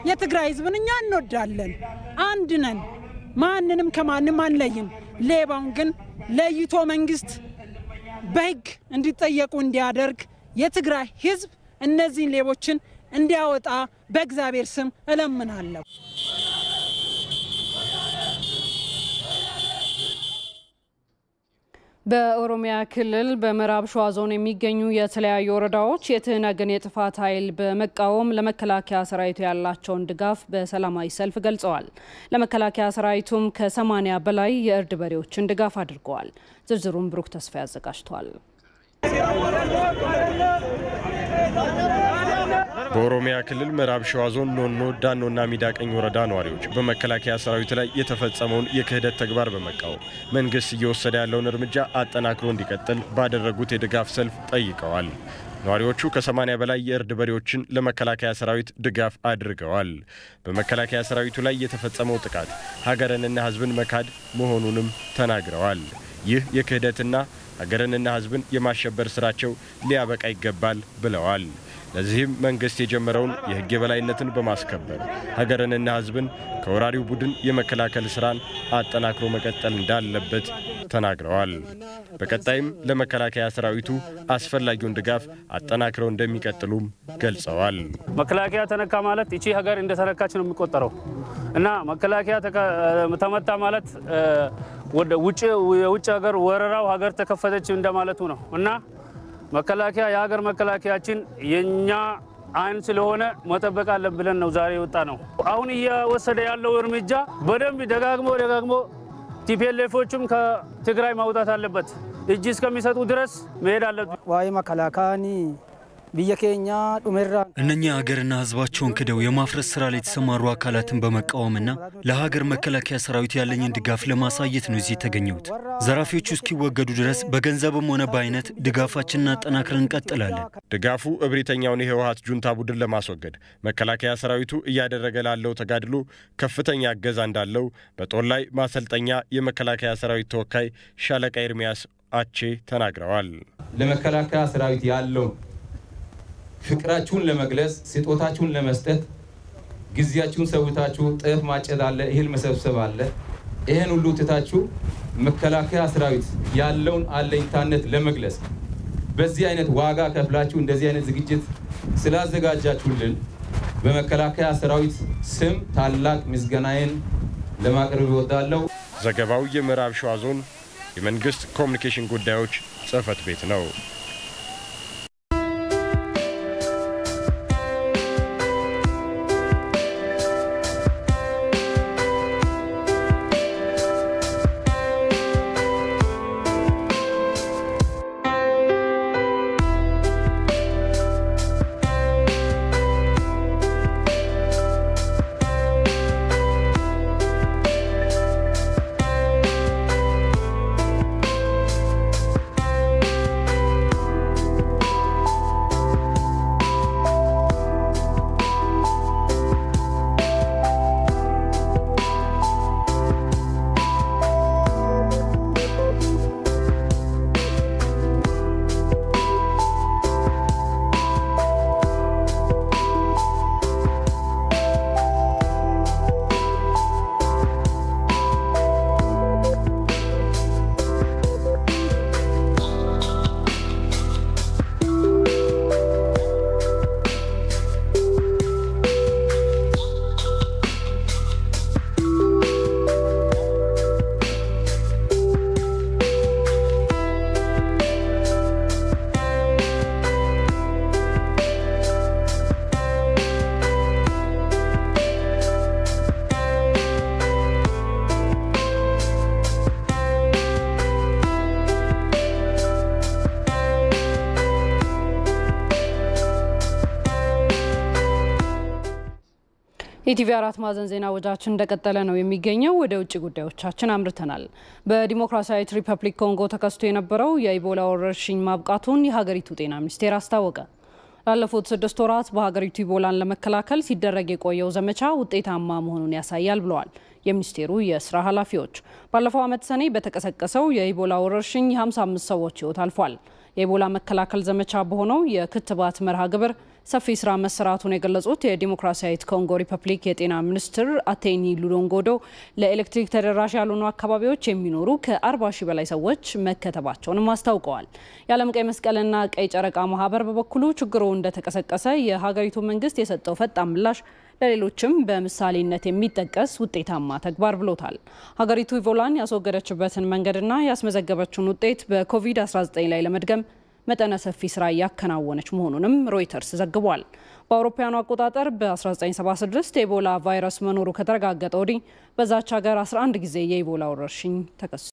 የትግራይ ህዝብን እኛ እንወዳለን፣ አንድ ነን፣ ማንንም ከማንም አንለይም። ሌባውን ግን ለይቶ መንግስት በህግ እንዲጠየቁ እንዲያደርግ የትግራይ ህዝብ እነዚህን ሌቦችን እንዲያወጣ በእግዚአብሔር ስም እለምናለሁ። በኦሮሚያ ክልል በምዕራብ ሸዋ ዞን የሚገኙ የተለያዩ ወረዳዎች የትህነግን የጥፋት ኃይል በመቃወም ለመከላከያ ሰራዊቱ ያላቸውን ድጋፍ በሰላማዊ ሰልፍ ገልጸዋል። ለመከላከያ ሰራዊቱም ከ80 በላይ የእርድ በሬዎችን ድጋፍ አድርገዋል። ዝርዝሩን ብሩክ ተስፋ ያዘጋጅቷል። በኦሮሚያ ክልል ምዕራብ ሸዋ ዞን ኖኖ ዳኖና ሚዳቀኝ ወረዳ ነዋሪዎች በመከላከያ ሰራዊት ላይ የተፈጸመውን የክህደት ተግባር በመቃወም መንግስት እየወሰደ ያለውን እርምጃ አጠናክሮ እንዲቀጥል ባደረጉት የድጋፍ ሰልፍ ጠይቀዋል። ነዋሪዎቹ ከ80 በላይ የእርድ በሬዎችን ለመከላከያ ሰራዊት ድጋፍ አድርገዋል። በመከላከያ ሰራዊቱ ላይ የተፈጸመው ጥቃት ሀገርንና ህዝብን መካድ መሆኑንም ተናግረዋል። ይህ የክህደትና ሀገርንና ህዝብን የማሸበር ስራቸው ሊያበቃ ይገባል ብለዋል። ለዚህም መንግስት የጀመረውን የህግ የበላይነትን በማስከበር ሀገርንና ህዝብን ከወራሪው ቡድን የመከላከል ስራን አጠናክሮ መቀጠል እንዳለበት ተናግረዋል። በቀጣይም ለመከላከያ ሰራዊቱ አስፈላጊውን ድጋፍ አጠናክረው እንደሚቀጥሉም ገልጸዋል። መከላከያ ተነካ ማለት እቺ ሀገር እንደተነካች ነው የሚቆጠረው እና መከላከያ ተመታ ማለት ወደ ውጭ ሀገር ወረራው ሀገር ተከፈተች እንደማለቱ ነው እና መከላከያ የሀገር መከላከያችን የኛ አይን ስለሆነ መጠበቅ አለብን ብለን ነው ዛሬ ወጣ ነው። አሁን እየወሰደ ያለው እርምጃ በደንብ ደጋግሞ ቲፒኤልኤፎቹም ከትግራይ ማውጣት አለበት። እጅ እስከሚሰጡ ድረስ መሄድ አለበት። ዋይ መከላከያኒ በየኬኛ ዱመራ እነኛ ሀገርና ህዝባቸውን ክደው የማፍረስ ስራ ላይ የተሰማሩ አካላትን በመቃወምና ለሀገር መከላከያ ሰራዊት ያለኝን ድጋፍ ለማሳየት ነው እዚህ ተገኘሁት። ዘራፊዎቹ እስኪወገዱ ድረስ በገንዘብም ሆነ በአይነት ድጋፋችንን አጠናክረን እንቀጥላለን። ድጋፉ እብሪተኛውን የህወሓት ጁንታ ቡድን ለማስወገድ መከላከያ ሰራዊቱ እያደረገ ላለው ተጋድሎ ከፍተኛ እገዛ እንዳለው በጦር ላይ ማሰልጠኛ የመከላከያ ሰራዊት ተወካይ ሻለቃ ኤርሚያስ አቼ ተናግረዋል። ለመከላከያ ሰራዊት ያለው ፍቅራችሁን ለመግለጽ ስጦታችሁን ለመስጠት ግዚያችሁን ሰውታችሁ ጤፍ ማጨድ አለ፣ እህል መሰብሰብ አለ። ይሄን ሁሉ ትታችሁ መከላከያ ሰራዊት ያለውን አለኝታነት ለመግለጽ በዚህ አይነት ዋጋ ከፍላችሁ እንደዚህ አይነት ዝግጅት ስላዘጋጃችሁልን በመከላከያ ሰራዊት ስም ታላቅ ምስጋናዬን ለማቅረብ እወዳለሁ። ዘገባው የምዕራብ ሸዋ ዞን የመንግስት ኮሙኒኬሽን ጉዳዮች ጽህፈት ቤት ነው። ኢቲቪ 4 ማዕዘን ዜና ወጃችን እንደቀጠለ ነው የሚገኘው። ወደ ውጭ ጉዳዮቻችን አምርተናል። በዲሞክራሲያዊት ሪፐብሊክ ኮንጎ ተከስቶ የነበረው የኢቦላ ወረርሽኝ ማብቃቱን የሀገሪቱ ጤና ሚኒስቴር አስታወቀ። ላለፉት 6 ወራት በሀገሪቱ ኢቦላን ለመከላከል ሲደረግ የቆየው ዘመቻ ውጤታማ መሆኑን ያሳያል ብለዋል የሚኒስቴሩ የስራ ኃላፊዎች። ባለፈው ዓመት ሰኔ በተቀሰቀሰው የኢቦላ ወረርሽኝ 55 ሰዎች ህይወት አልፏል። የኢቦላ መከላከል ዘመቻ በሆነው የክትባት መርሃ ግብር ሰፊ ስራ መሰራቱን የገለጹት የዲሞክራሲያዊት ኮንጎ ሪፐብሊክ የጤና ሚኒስትር አቴኒ ሉሎንጎዶ ለኤሌክትሪክ ተደራሽ ያልሆኑ አካባቢዎች የሚኖሩ ከ40,000 በላይ ሰዎች መከተባቸውንም አስታውቀዋል። የዓለም ቀይ መስቀልና ቀይ ጨረቃ ማህበር በበኩሉ ችግሩ እንደተቀሰቀሰ የሀገሪቱ መንግስት የሰጠው ፈጣን ምላሽ ለሌሎችም በምሳሌነት የሚጠቀስ ውጤታማ ተግባር ብሎታል። ሀገሪቱ ኢቦላን ያስወገደችበትን መንገድና ያስመዘገበችውን ውጤት በኮቪድ-19 ላይ ለመድገም መጠነ ሰፊ ስራ ያከናወነች መሆኑንም ሮይተርስ ዘግቧል። በአውሮፓውያኑ አቆጣጠር በ1976 የኢቦላ ቫይረስ መኖሩ ከተረጋገጠ ወዲህ በዛች ሀገር 11 ጊዜ የኢቦላ ወረርሽኝ ተከስቷል።